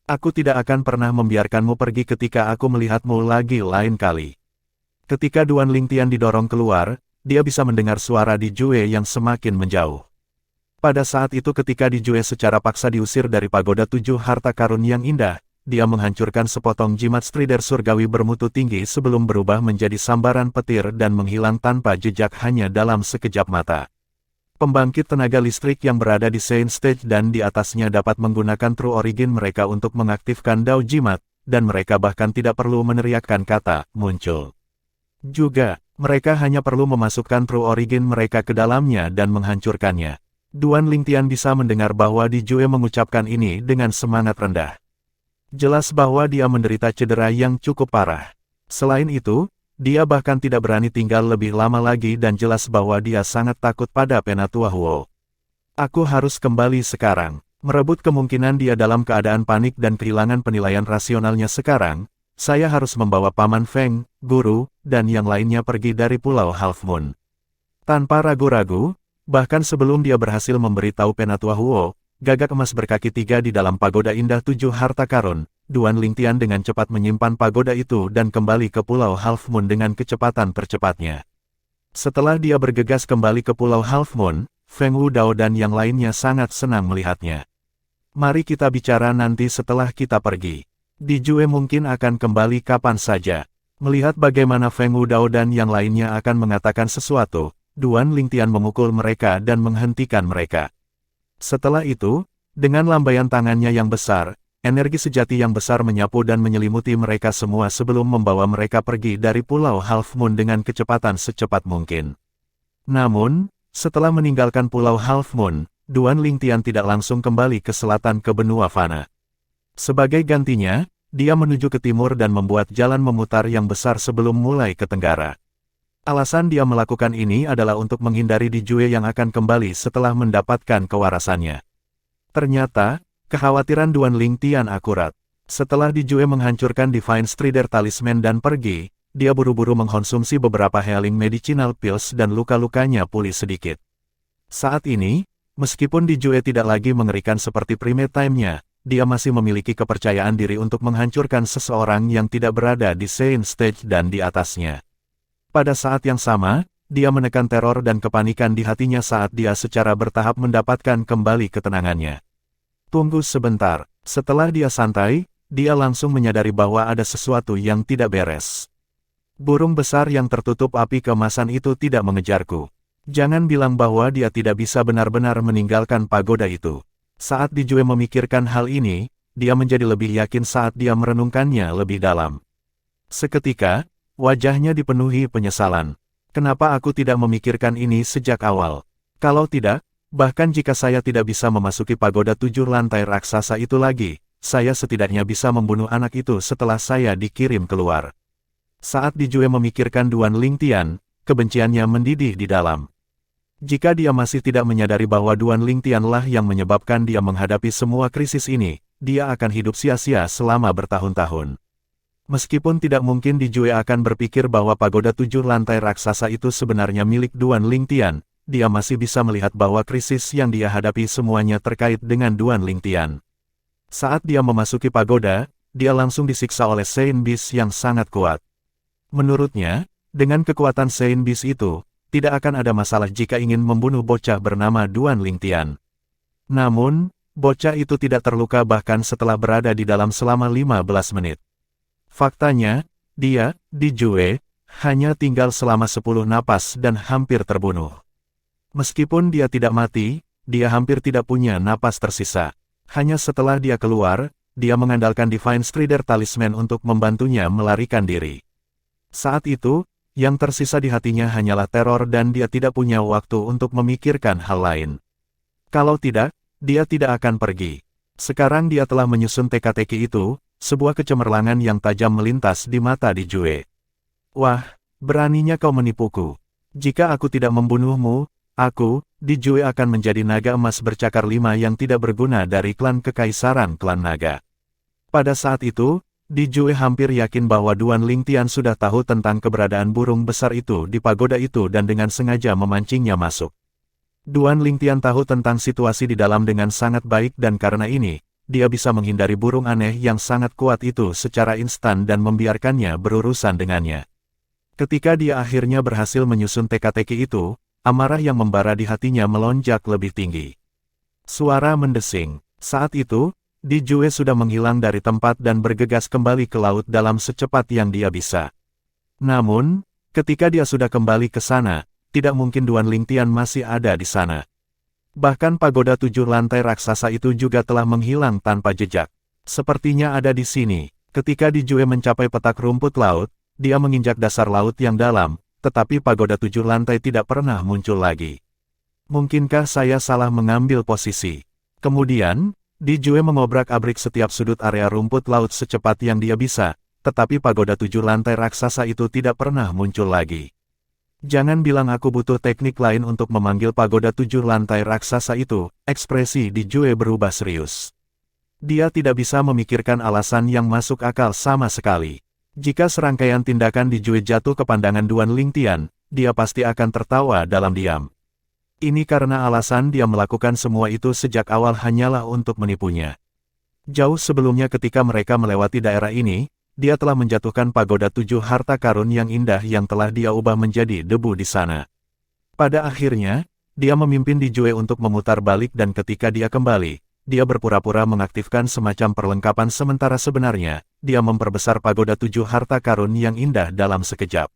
Aku tidak akan pernah membiarkanmu pergi ketika aku melihatmu lagi lain kali. Ketika Duan Lingtian didorong keluar, dia bisa mendengar suara Di Jue yang semakin menjauh. Pada saat itu ketika Di Jue secara paksa diusir dari pagoda 7 harta karun yang indah, dia menghancurkan sepotong jimat strider surgawi bermutu tinggi sebelum berubah menjadi sambaran petir dan menghilang tanpa jejak hanya dalam sekejap mata. Pembangkit tenaga listrik yang berada di Saint Stage dan di atasnya dapat menggunakan True Origin mereka untuk mengaktifkan Dao Jimat, dan mereka bahkan tidak perlu meneriakkan kata, muncul. Juga, mereka hanya perlu memasukkan True Origin mereka ke dalamnya dan menghancurkannya. Duan Lingtian bisa mendengar bahwa Di Jue mengucapkan ini dengan semangat rendah. Jelas bahwa dia menderita cedera yang cukup parah. Selain itu, dia bahkan tidak berani tinggal lebih lama lagi dan jelas bahwa dia sangat takut pada Penatua Huo. Aku harus kembali sekarang. Merebut kemungkinan dia dalam keadaan panik dan kehilangan penilaian rasionalnya sekarang, saya harus membawa Paman Feng, Guru, dan yang lainnya pergi dari Pulau Half Moon. Tanpa ragu-ragu, bahkan sebelum dia berhasil memberitahu Penatua Huo, gagak emas berkaki 3 di dalam pagoda indah 7 harta karun, Duan Lingtian dengan cepat menyimpan pagoda itu dan kembali ke Pulau Half Moon dengan kecepatan tercepatnya. Setelah dia bergegas kembali ke Pulau Half Moon, Feng Wudao dan yang lainnya sangat senang melihatnya. Mari kita bicara nanti setelah kita pergi. Di Jue mungkin akan kembali kapan saja. Melihat bagaimana Feng Wudao dan yang lainnya akan mengatakan sesuatu, Duan Lingtian memukul mereka dan menghentikan mereka. Setelah itu, dengan lambaian tangannya yang besar, energi sejati yang besar menyapu dan menyelimuti mereka semua sebelum membawa mereka pergi dari Pulau Half Moon dengan kecepatan secepat mungkin. Namun, setelah meninggalkan Pulau Half Moon, Duan Lingtian tidak langsung kembali ke selatan ke benua Fana. Sebagai gantinya, dia menuju ke timur dan membuat jalan memutar yang besar sebelum mulai ke tenggara. Alasan dia melakukan ini adalah untuk menghindari Di Jue yang akan kembali setelah mendapatkan kewarasannya. Ternyata, kekhawatiran Duan Lingtian akurat. Setelah Di Jue menghancurkan Divine Strider Talisman dan pergi, dia buru-buru mengkonsumsi beberapa healing medicinal pills dan luka-lukanya pulih sedikit. Saat ini, meskipun Di Jue tidak lagi mengerikan seperti Prime Time-nya, dia masih memiliki kepercayaan diri untuk menghancurkan seseorang yang tidak berada di Saint Stage dan di atasnya. Pada saat yang sama, dia menekan teror dan kepanikan di hatinya saat dia secara bertahap mendapatkan kembali ketenangannya. Tunggu sebentar, setelah dia santai, dia langsung menyadari bahwa ada sesuatu yang tidak beres. Burung besar yang tertutup api keemasan itu tidak mengejarku. Jangan bilang bahwa dia tidak bisa benar-benar meninggalkan pagoda itu. Saat Di Jue memikirkan hal ini, dia menjadi lebih yakin saat dia merenungkannya lebih dalam. Seketika, wajahnya dipenuhi penyesalan. Kenapa aku tidak memikirkan ini sejak awal? Kalau tidak, bahkan jika saya tidak bisa memasuki pagoda 7 lantai raksasa itu lagi, saya setidaknya bisa membunuh anak itu setelah saya dikirim keluar. Saat Di Jue memikirkan Duan Lingtian, kebenciannya mendidih di dalam. Jika dia masih tidak menyadari bahwa Duan Lingtianlah yang menyebabkan dia menghadapi semua krisis ini, dia akan hidup sia-sia selama bertahun-tahun. Meskipun tidak mungkin Dijue akan berpikir bahwa pagoda 7 lantai raksasa itu sebenarnya milik Duan Lingtian, dia masih bisa melihat bahwa krisis yang dia hadapi semuanya terkait dengan Duan Lingtian. Saat dia memasuki pagoda, dia langsung disiksa oleh Sein Beast yang sangat kuat. Menurutnya, dengan kekuatan Sein Beast itu, tidak akan ada masalah jika ingin membunuh bocah bernama Duan Lingtian. Namun, bocah itu tidak terluka bahkan setelah berada di dalam selama 15 menit. Faktanya, dia, Dijue, hanya tinggal selama 10 napas dan hampir terbunuh. Meskipun dia tidak mati, dia hampir tidak punya napas tersisa. Hanya setelah dia keluar, dia mengandalkan Divine Strider Talisman untuk membantunya melarikan diri. Saat itu, yang tersisa di hatinya hanyalah teror dan dia tidak punya waktu untuk memikirkan hal lain. Kalau tidak, dia tidak akan pergi. Sekarang dia telah menyusun teka-teki itu, sebuah kecemerlangan yang tajam melintas di mata Dijue. Wah, beraninya kau menipuku. Jika aku tidak membunuhmu, aku, Dijue akan menjadi naga emas bercakar 5 yang tidak berguna dari klan kekaisaran klan naga. Pada saat itu, Dijue hampir yakin bahwa Duan Lingtian sudah tahu tentang keberadaan burung besar itu di pagoda itu dan dengan sengaja memancingnya masuk. Duan Lingtian tahu tentang situasi di dalam dengan sangat baik dan karena ini, dia bisa menghindari burung aneh yang sangat kuat itu secara instan dan membiarkannya berurusan dengannya. Ketika dia akhirnya berhasil menyusun teka-teki itu, amarah yang membara di hatinya melonjak lebih tinggi. Suara mendesing. Saat itu, Dijue sudah menghilang dari tempat dan bergegas kembali ke laut dalam secepat yang dia bisa. Namun, ketika dia sudah kembali ke sana, tidak mungkin Duan Lingtian masih ada di sana. Bahkan pagoda 7 lantai raksasa itu juga telah menghilang tanpa jejak. Sepertinya ada di sini. Ketika Dijue mencapai petak rumput laut, dia menginjak dasar laut yang dalam, tetapi pagoda 7 lantai tidak pernah muncul lagi. Mungkinkah saya salah mengambil posisi? Kemudian, Dijue mengobrak-abrik setiap sudut area rumput laut secepat yang dia bisa, tetapi pagoda 7 lantai raksasa itu tidak pernah muncul lagi. Jangan bilang aku butuh teknik lain untuk memanggil pagoda 7 lantai raksasa itu, ekspresi Dijue berubah serius. Dia tidak bisa memikirkan alasan yang masuk akal sama sekali. Jika serangkaian tindakan Dijue jatuh ke pandangan Duan Lingtian, dia pasti akan tertawa dalam diam. Ini karena alasan dia melakukan semua itu sejak awal hanyalah untuk menipunya. Jauh sebelumnya ketika mereka melewati daerah ini, dia telah menjatuhkan pagoda 7 harta karun yang indah yang telah dia ubah menjadi debu di sana. Pada akhirnya, dia memimpin Dijue untuk memutar balik dan ketika dia kembali, dia berpura-pura mengaktifkan semacam perlengkapan sementara sebenarnya, dia memperbesar pagoda 7 harta karun yang indah dalam sekejap.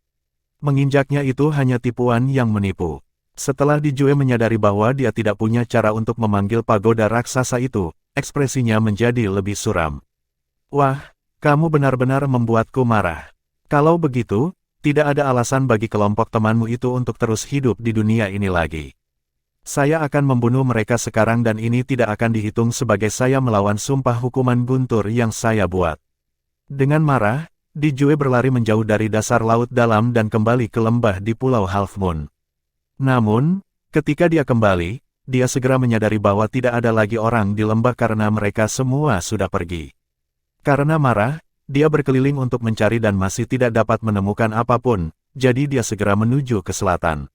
Menginjaknya itu hanya tipuan yang menipu. Setelah Dijue menyadari bahwa dia tidak punya cara untuk memanggil pagoda raksasa itu, ekspresinya menjadi lebih suram. Wah, kamu benar-benar membuatku marah. Kalau begitu, tidak ada alasan bagi kelompok temanmu itu untuk terus hidup di dunia ini lagi. Saya akan membunuh mereka sekarang dan ini tidak akan dihitung sebagai saya melawan sumpah hukuman guntur yang saya buat. Dengan marah, Dijue berlari menjauh dari dasar laut dalam dan kembali ke lembah di Pulau Half Moon. Namun, ketika dia kembali, dia segera menyadari bahwa tidak ada lagi orang di lembah karena mereka semua sudah pergi. Karena marah, dia berkeliling untuk mencari dan masih tidak dapat menemukan apapun, jadi dia segera menuju ke selatan.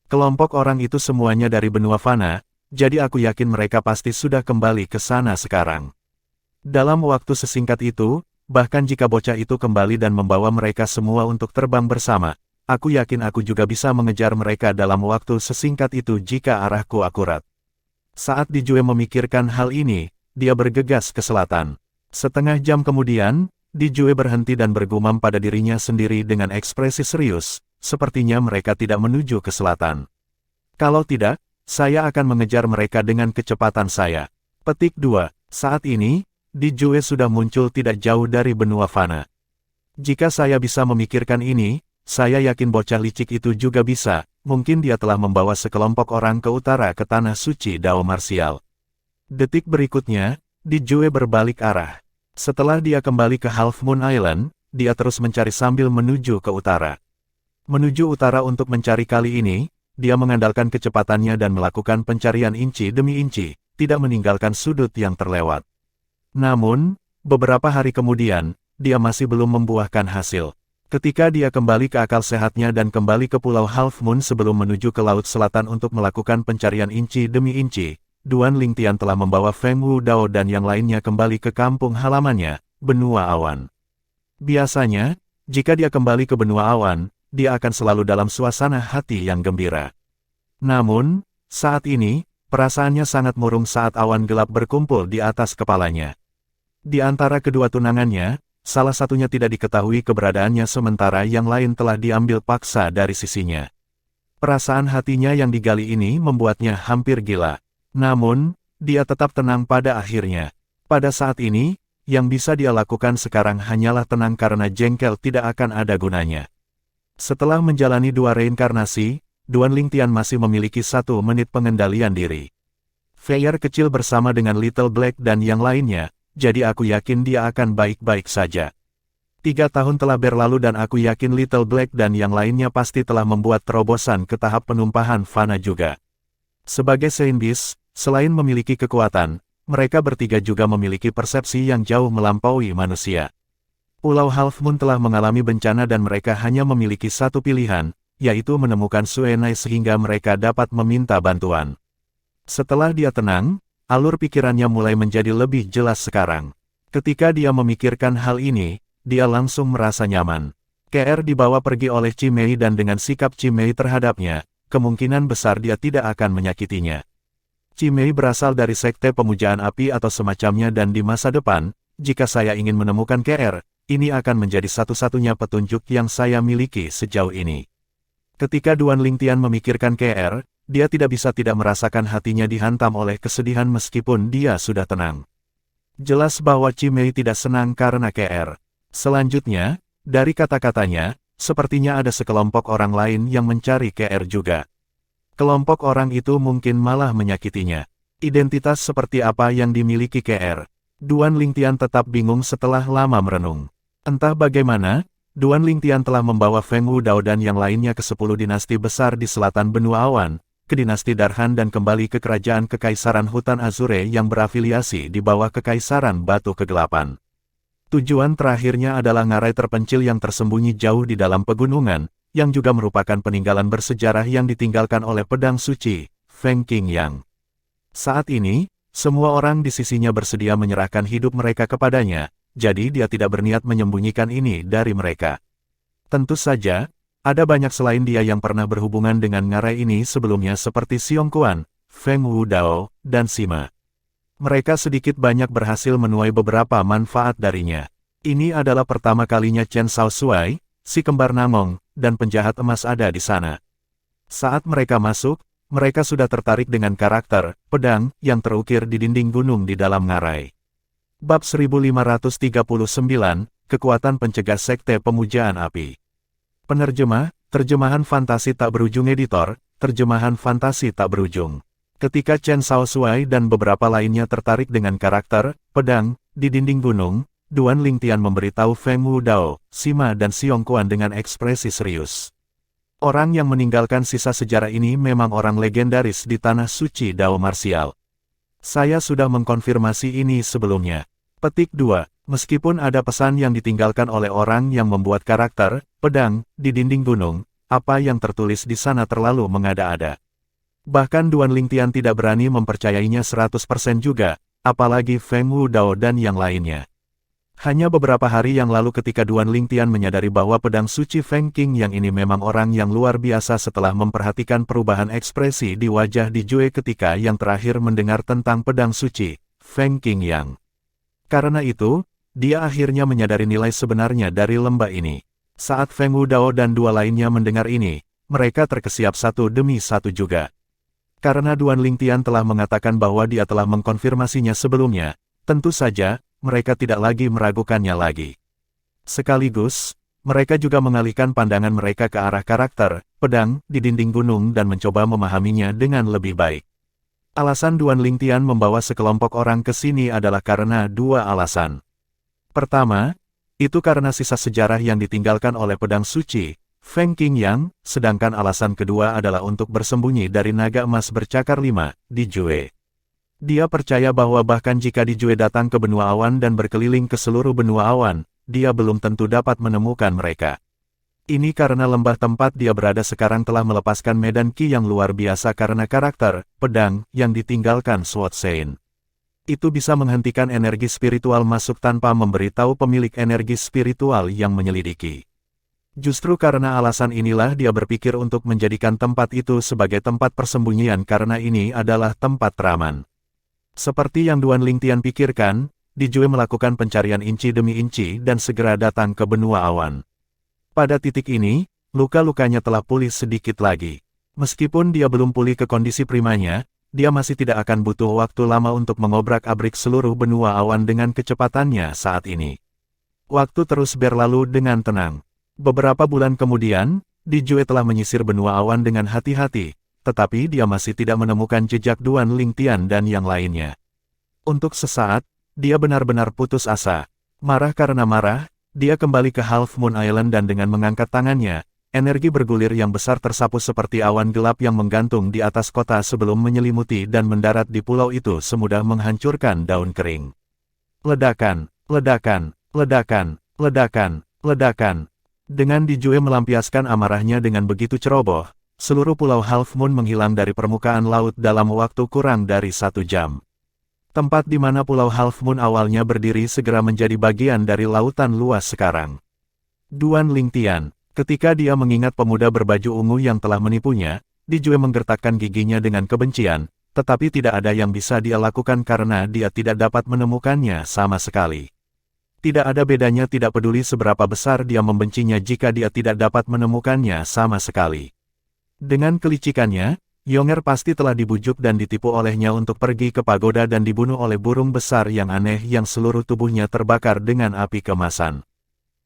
Kelompok orang itu semuanya dari benua fana, jadi aku yakin mereka pasti sudah kembali ke sana sekarang. Dalam waktu sesingkat itu, bahkan jika bocah itu kembali dan membawa mereka semua untuk terbang bersama, aku yakin aku juga bisa mengejar mereka dalam waktu sesingkat itu jika arahku akurat. Saat Dijue memikirkan hal ini, dia bergegas ke selatan. Setengah jam kemudian, Dijue berhenti dan bergumam pada dirinya sendiri dengan ekspresi serius, sepertinya mereka tidak menuju ke selatan. Kalau tidak, saya akan mengejar mereka dengan kecepatan saya. Petik 2. Saat ini, Dijue sudah muncul tidak jauh dari benua fana. Jika saya bisa memikirkan ini, saya yakin bocah licik itu juga bisa, mungkin dia telah membawa sekelompok orang ke utara ke tanah suci Dao Marsial. Detik berikutnya, Dijue berbalik arah. Setelah dia kembali ke Half Moon Island, dia terus mencari sambil menuju ke utara. Menuju utara untuk mencari kali ini, dia mengandalkan kecepatannya dan melakukan pencarian inci demi inci, tidak meninggalkan sudut yang terlewat. Namun, beberapa hari kemudian, dia masih belum membuahkan hasil. Ketika dia kembali ke akal sehatnya dan kembali ke Pulau Half Moon sebelum menuju ke Laut Selatan untuk melakukan pencarian inci demi inci, Duan Lingtian telah membawa Feng Wudao dan yang lainnya kembali ke kampung halamannya, Benua Awan. Biasanya, jika dia kembali ke Benua Awan, dia akan selalu dalam suasana hati yang gembira. Namun, saat ini, perasaannya sangat murung saat awan gelap berkumpul di atas kepalanya. Di antara kedua tunangannya, salah satunya tidak diketahui keberadaannya sementara yang lain telah diambil paksa dari sisinya. Perasaan hatinya yang digali ini membuatnya hampir gila. Namun, dia tetap tenang pada akhirnya. Pada saat ini, yang bisa dia lakukan sekarang hanyalah tenang karena jengkel tidak akan ada gunanya. Setelah menjalani 2 reinkarnasi, Duan Lingtian masih memiliki 1 menit pengendalian diri. Feier kecil bersama dengan Little Black dan yang lainnya, jadi aku yakin dia akan baik-baik saja. 3 tahun telah berlalu dan aku yakin Little Black dan yang lainnya pasti telah membuat terobosan ke tahap penumpahan fana juga. Sebagai Saint Beast, selain memiliki kekuatan, mereka bertiga juga memiliki persepsi yang jauh melampaui manusia. Pulau Half Moon telah mengalami bencana dan mereka hanya memiliki 1 pilihan, yaitu menemukan Suenai sehingga mereka dapat meminta bantuan. Setelah dia tenang, alur pikirannya mulai menjadi lebih jelas sekarang. Ketika dia memikirkan hal ini, dia langsung merasa nyaman. KR dibawa pergi oleh Chimei dan dengan sikap Chimei terhadapnya, kemungkinan besar dia tidak akan menyakitinya. Chimei berasal dari sekte pemujaan api atau semacamnya dan di masa depan, jika saya ingin menemukan KR, ini akan menjadi satu-satunya petunjuk yang saya miliki sejauh ini. Ketika Duan Lingtian memikirkan KR, dia tidak bisa tidak merasakan hatinya dihantam oleh kesedihan meskipun dia sudah tenang. Jelas bahwa Chimei tidak senang karena KR. Selanjutnya, dari kata-katanya, sepertinya ada sekelompok orang lain yang mencari KR juga. Kelompok orang itu mungkin malah menyakitinya. Identitas seperti apa yang dimiliki KR? Duan Lingtian tetap bingung setelah lama merenung. Entah bagaimana, Duan Lingtian telah membawa Feng Wudao dan yang lainnya ke 10 dinasti besar di selatan Benua Awan, ke dinasti Darhan dan kembali ke kerajaan Kekaisaran Hutan Azure yang berafiliasi di bawah Kekaisaran Batu Kegelapan. Tujuan terakhirnya adalah ngarai terpencil yang tersembunyi jauh di dalam pegunungan, yang juga merupakan peninggalan bersejarah yang ditinggalkan oleh pedang suci, Feng Qingyang. Saat ini, semua orang di sisinya bersedia menyerahkan hidup mereka kepadanya, jadi dia tidak berniat menyembunyikan ini dari mereka. Tentu saja, ada banyak selain dia yang pernah berhubungan dengan ngarai ini sebelumnya seperti Xiong Kuan, Feng Wudao, dan Sima. Mereka sedikit banyak berhasil menuai beberapa manfaat darinya. Ini adalah pertama kalinya Chen Shaoxuai, si kembar Namong, dan penjahat emas ada di sana. Saat mereka masuk, mereka sudah tertarik dengan karakter, pedang, yang terukir di dinding gunung di dalam ngarai. Bab 1539, Kekuatan Pencegah Sekte Pemujaan Api. Penerjemah, terjemahan fantasi tak berujung editor, terjemahan fantasi tak berujung. Ketika Chen Shaoxuai dan beberapa lainnya tertarik dengan karakter, pedang, di dinding gunung, Duan Lingtian memberitahu Feng Wudao, Sima dan Xiong Kuan dengan ekspresi serius. Orang yang meninggalkan sisa sejarah ini memang orang legendaris di tanah suci Dao Marsial. Saya sudah mengkonfirmasi ini sebelumnya. Petik 2. Meskipun ada pesan yang ditinggalkan oleh orang yang membuat karakter, pedang, di dinding gunung, apa yang tertulis di sana terlalu mengada-ada. Bahkan Duan Lingtian tidak berani mempercayainya 100% juga, apalagi Feng Wudao dan yang lainnya. Hanya beberapa hari yang lalu ketika Duan Lingtian menyadari bahwa pedang suci Feng Qingyang ini memang orang yang luar biasa setelah memperhatikan perubahan ekspresi di wajah Di Jue ketika yang terakhir mendengar tentang pedang suci, Feng Qingyang. Karena itu, dia akhirnya menyadari nilai sebenarnya dari lembah ini. Saat Feng Wudao dan 2 lainnya mendengar ini, mereka terkesiap satu demi satu juga. Karena Duan Lingtian telah mengatakan bahwa dia telah mengkonfirmasinya sebelumnya, tentu saja, mereka tidak lagi meragukannya lagi. Sekaligus, mereka juga mengalihkan pandangan mereka ke arah karakter, pedang, di dinding gunung dan mencoba memahaminya dengan lebih baik. Alasan Duan Lingtian membawa sekelompok orang ke sini adalah karena 2 alasan. Pertama, itu karena sisa sejarah yang ditinggalkan oleh pedang suci, Feng Qingyang, sedangkan alasan kedua adalah untuk bersembunyi dari naga emas bercakar 5, Di Jue. Dia percaya bahwa bahkan jika Di Jue datang ke benua awan dan berkeliling ke seluruh benua awan, dia belum tentu dapat menemukan mereka. Ini karena lembah tempat dia berada sekarang telah melepaskan medan Qi yang luar biasa karena karakter, pedang, yang ditinggalkan Sword Sein. Itu bisa menghentikan energi spiritual masuk tanpa memberitahu pemilik energi spiritual yang menyelidiki. Justru karena alasan inilah dia berpikir untuk menjadikan tempat itu sebagai tempat persembunyian karena ini adalah tempat teraman. Seperti yang Duan Lingtian pikirkan, Di Jue melakukan pencarian inci demi inci dan segera datang ke benua awan. Pada titik ini, luka-lukanya telah pulih sedikit lagi. Meskipun dia belum pulih ke kondisi primanya, dia masih tidak akan butuh waktu lama untuk mengobrak-abrik seluruh benua awan dengan kecepatannya saat ini. Waktu terus berlalu dengan tenang. Beberapa bulan kemudian, Di Jue telah menyisir benua awan dengan hati-hati, tetapi dia masih tidak menemukan jejak Duan Lingtian dan yang lainnya. Untuk sesaat, dia benar-benar putus asa. Marah karena marah, dia kembali ke Half Moon Island dan dengan mengangkat tangannya, energi bergulir yang besar tersapu seperti awan gelap yang menggantung di atas kota sebelum menyelimuti dan mendarat di pulau itu semudah menghancurkan daun kering. Ledakan, ledakan, ledakan, ledakan, ledakan. Dengan Di Jue melampiaskan amarahnya dengan begitu ceroboh, seluruh pulau Half Moon menghilang dari permukaan laut dalam waktu kurang dari 1 jam. Tempat di mana pulau Half Moon awalnya berdiri segera menjadi bagian dari lautan luas sekarang. Duan Lingtian, ketika dia mengingat pemuda berbaju ungu yang telah menipunya, Di Jue menggertakkan giginya dengan kebencian, tetapi tidak ada yang bisa dia lakukan karena dia tidak dapat menemukannya sama sekali. Tidak ada bedanya tidak peduli seberapa besar dia membencinya jika dia tidak dapat menemukannya sama sekali. Dengan kelicikannya, Yonger pasti telah dibujuk dan ditipu olehnya untuk pergi ke pagoda dan dibunuh oleh burung besar yang aneh yang seluruh tubuhnya terbakar dengan api kemasan.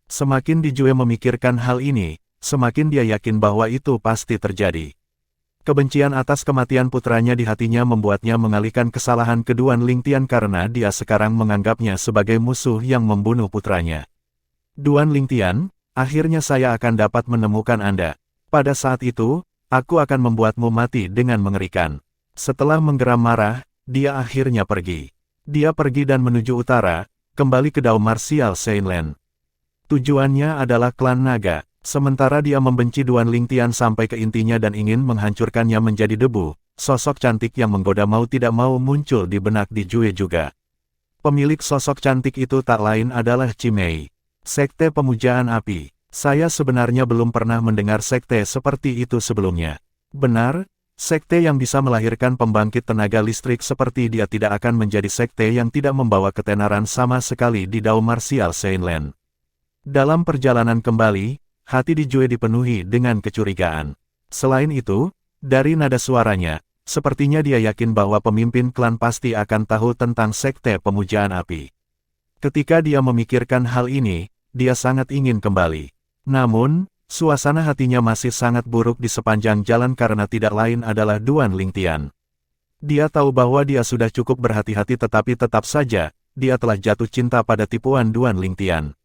Semakin Di Jue memikirkan hal ini, semakin dia yakin bahwa itu pasti terjadi. Kebencian atas kematian putranya di hatinya membuatnya mengalihkan kesalahan ke Duan Lingtian karena dia sekarang menganggapnya sebagai musuh yang membunuh putranya. Duan Lingtian, akhirnya saya akan dapat menemukan Anda. Pada saat itu, aku akan membuatmu mati dengan mengerikan. Setelah menggeram marah, dia akhirnya pergi. Dia pergi dan menuju utara, kembali ke Dao Martial Seinland. Tujuannya adalah klan naga, sementara dia membenci Duan Lingtian sampai ke intinya dan ingin menghancurkannya menjadi debu. Sosok cantik yang menggoda mau tidak mau muncul di benak Di Jue juga. Pemilik sosok cantik itu tak lain adalah Chimei. Sekte Pemujaan Api. Saya sebenarnya belum pernah mendengar sekte seperti itu sebelumnya. Benar, sekte yang bisa melahirkan pembangkit tenaga listrik seperti dia tidak akan menjadi sekte yang tidak membawa ketenaran sama sekali di Dao Martial Seinland. Dalam perjalanan kembali, hati Di Jue dipenuhi dengan kecurigaan. Selain itu, dari nada suaranya, sepertinya dia yakin bahwa pemimpin klan pasti akan tahu tentang sekte Pemujaan Api. Ketika dia memikirkan hal ini, dia sangat ingin kembali. Namun, suasana hatinya masih sangat buruk di sepanjang jalan karena tidak lain adalah Duan Lingtian. Dia tahu bahwa dia sudah cukup berhati-hati tetapi tetap saja, dia telah jatuh cinta pada tipuan Duan Lingtian.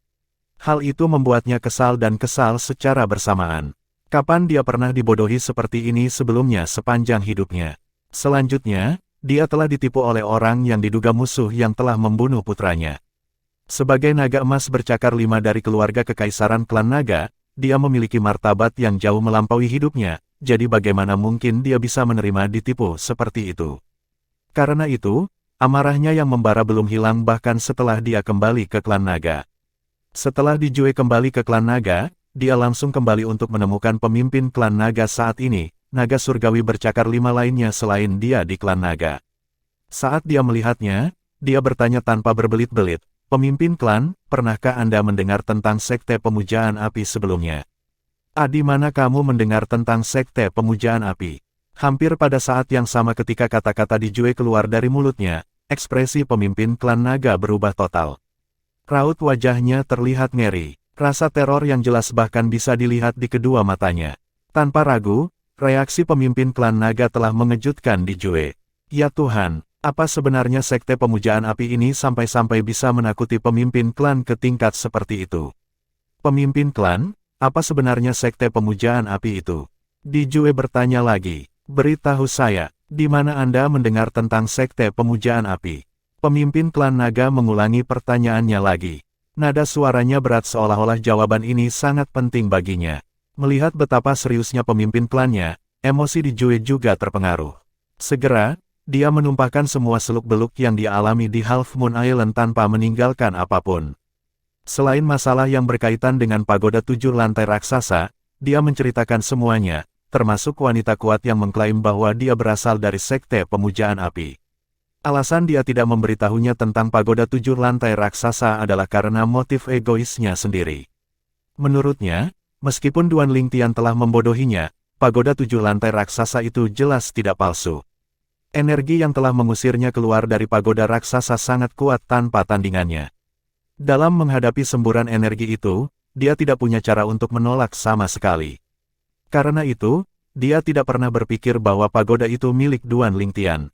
Hal itu membuatnya kesal dan kesal secara bersamaan. Kapan dia pernah dibodohi seperti ini sebelumnya sepanjang hidupnya? Selanjutnya, dia telah ditipu oleh orang yang diduga musuh yang telah membunuh putranya. Sebagai naga emas bercakar 5 dari keluarga kekaisaran klan naga, dia memiliki martabat yang jauh melampaui hidupnya, jadi bagaimana mungkin dia bisa menerima ditipu seperti itu? Karena itu, amarahnya yang membara belum hilang bahkan setelah dia kembali ke klan naga. Setelah Di Jue kembali ke klan naga, dia langsung kembali untuk menemukan pemimpin klan naga saat ini, naga surgawi bercakar 5 lainnya selain dia di klan naga. Saat dia melihatnya, dia bertanya tanpa berbelit-belit, "Pemimpin klan, pernahkah Anda mendengar tentang sekte Pemujaan Api sebelumnya?" "Di mana kamu mendengar tentang sekte Pemujaan Api?" Hampir pada saat yang sama ketika kata-kata Di Jue keluar dari mulutnya, ekspresi pemimpin klan naga berubah total. Raut wajahnya terlihat ngeri, rasa teror yang jelas bahkan bisa dilihat di kedua matanya. Tanpa ragu, reaksi pemimpin klan naga telah mengejutkan Di Jue. Ya Tuhan! Apa sebenarnya sekte Pemujaan Api ini sampai-sampai bisa menakuti pemimpin klan ke tingkat seperti itu? Pemimpin klan? Apa sebenarnya sekte pemujaan api itu? Di Jue bertanya lagi. Beritahu saya, di mana Anda mendengar tentang sekte pemujaan api? Pemimpin klan naga mengulangi pertanyaannya lagi. Nada suaranya berat seolah-olah jawaban ini sangat penting baginya. Melihat betapa seriusnya pemimpin klannya, emosi di Jue juga terpengaruh. Segera, dia menumpahkan semua seluk-beluk yang dia alami di Half Moon Island tanpa meninggalkan apapun. Selain masalah yang berkaitan dengan pagoda 7 lantai raksasa, dia menceritakan semuanya, termasuk wanita kuat yang mengklaim bahwa dia berasal dari sekte pemujaan api. Alasan dia tidak memberitahunya tentang pagoda 7 lantai raksasa adalah karena motif egoisnya sendiri. Menurutnya, meskipun Duan Lingtian telah membodohinya, pagoda 7 lantai raksasa itu jelas tidak palsu. Energi yang telah mengusirnya keluar dari pagoda raksasa sangat kuat tanpa tandingannya. Dalam menghadapi semburan energi itu, dia tidak punya cara untuk menolak sama sekali. Karena itu, dia tidak pernah berpikir bahwa pagoda itu milik Duan Lingtian.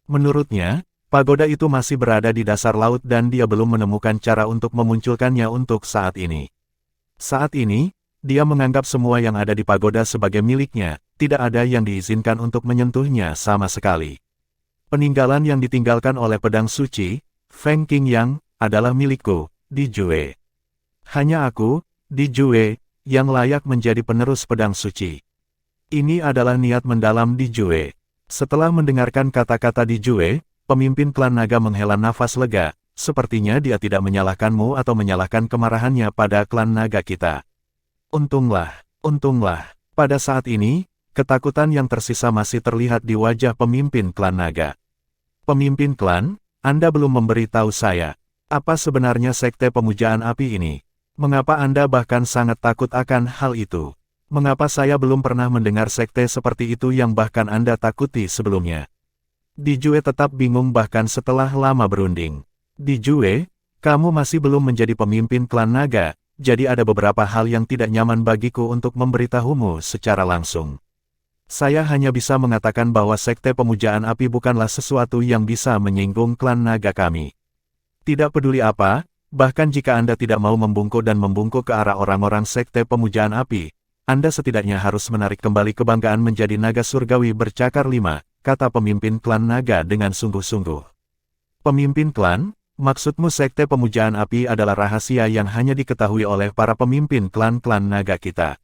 Menurutnya, pagoda itu masih berada di dasar laut dan dia belum menemukan cara untuk memunculkannya untuk saat ini. Saat ini, dia menganggap semua yang ada di pagoda sebagai miliknya, tidak ada yang diizinkan untuk menyentuhnya sama sekali. Peninggalan yang ditinggalkan oleh pedang suci, Feng Qingyang, adalah milikku, Di Jue. Hanya aku, Di Jue, yang layak menjadi penerus pedang suci. Ini adalah niat mendalam Di Jue. Setelah mendengarkan kata-kata Di Jue, pemimpin klan naga menghela nafas lega, sepertinya dia tidak menyalahkanmu atau menyalahkan kemarahannya pada klan naga kita. Untunglah, pada saat ini, ketakutan yang tersisa masih terlihat di wajah pemimpin klan naga. Pemimpin klan, Anda belum memberitahu saya, apa sebenarnya sekte pemujaan api ini? Mengapa Anda bahkan sangat takut akan hal itu? Mengapa saya belum pernah mendengar sekte seperti itu yang bahkan Anda takuti sebelumnya? Di Jue tetap bingung bahkan setelah lama berunding. Di Jue, kamu masih belum menjadi pemimpin klan naga, jadi ada beberapa hal yang tidak nyaman bagiku untuk memberitahumu secara langsung. Saya hanya bisa mengatakan bahwa sekte pemujaan api bukanlah sesuatu yang bisa menyinggung klan naga kami. Tidak peduli apa, bahkan jika Anda tidak mau membungkuk ke arah orang-orang sekte pemujaan api, Anda setidaknya harus menarik kembali kebanggaan menjadi naga surgawi bercakar 5, kata pemimpin klan naga dengan sungguh-sungguh. Pemimpin klan, maksudmu sekte pemujaan api adalah rahasia yang hanya diketahui oleh para pemimpin klan-klan naga kita.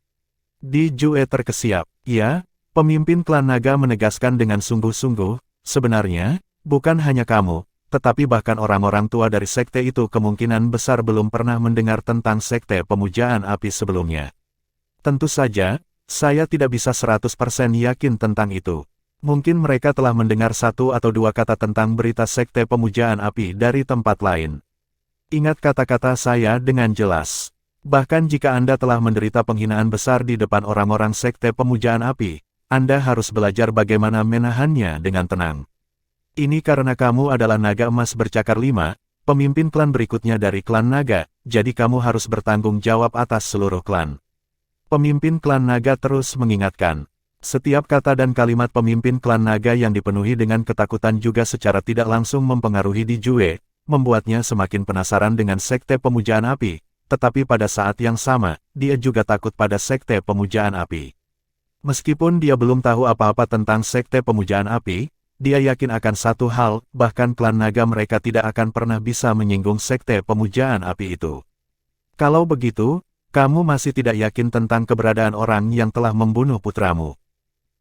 Di Jue terkesiap, ya, pemimpin klan naga menegaskan dengan sungguh-sungguh, sebenarnya, bukan hanya kamu, tetapi bahkan orang-orang tua dari sekte itu kemungkinan besar belum pernah mendengar tentang sekte pemujaan api sebelumnya. Tentu saja, saya tidak bisa 100% yakin tentang itu. Mungkin mereka telah mendengar 1 atau 2 kata tentang berita sekte pemujaan api dari tempat lain. Ingat kata-kata saya dengan jelas. Bahkan jika Anda telah menderita penghinaan besar di depan orang-orang sekte pemujaan api, Anda harus belajar bagaimana menahannya dengan tenang. Ini karena kamu adalah naga emas bercakar 5, pemimpin klan berikutnya dari klan naga, jadi kamu harus bertanggung jawab atas seluruh klan. Pemimpin klan naga terus mengingatkan. Setiap kata dan kalimat pemimpin klan naga yang dipenuhi dengan ketakutan juga secara tidak langsung mempengaruhi Di Jue, membuatnya semakin penasaran dengan sekte pemujaan api, tetapi pada saat yang sama, dia juga takut pada sekte pemujaan api. Meskipun dia belum tahu apa-apa tentang sekte pemujaan api, dia yakin akan satu hal, bahkan klan naga mereka tidak akan pernah bisa menyinggung sekte pemujaan api itu. Kalau begitu, kamu masih tidak yakin tentang keberadaan orang yang telah membunuh putramu.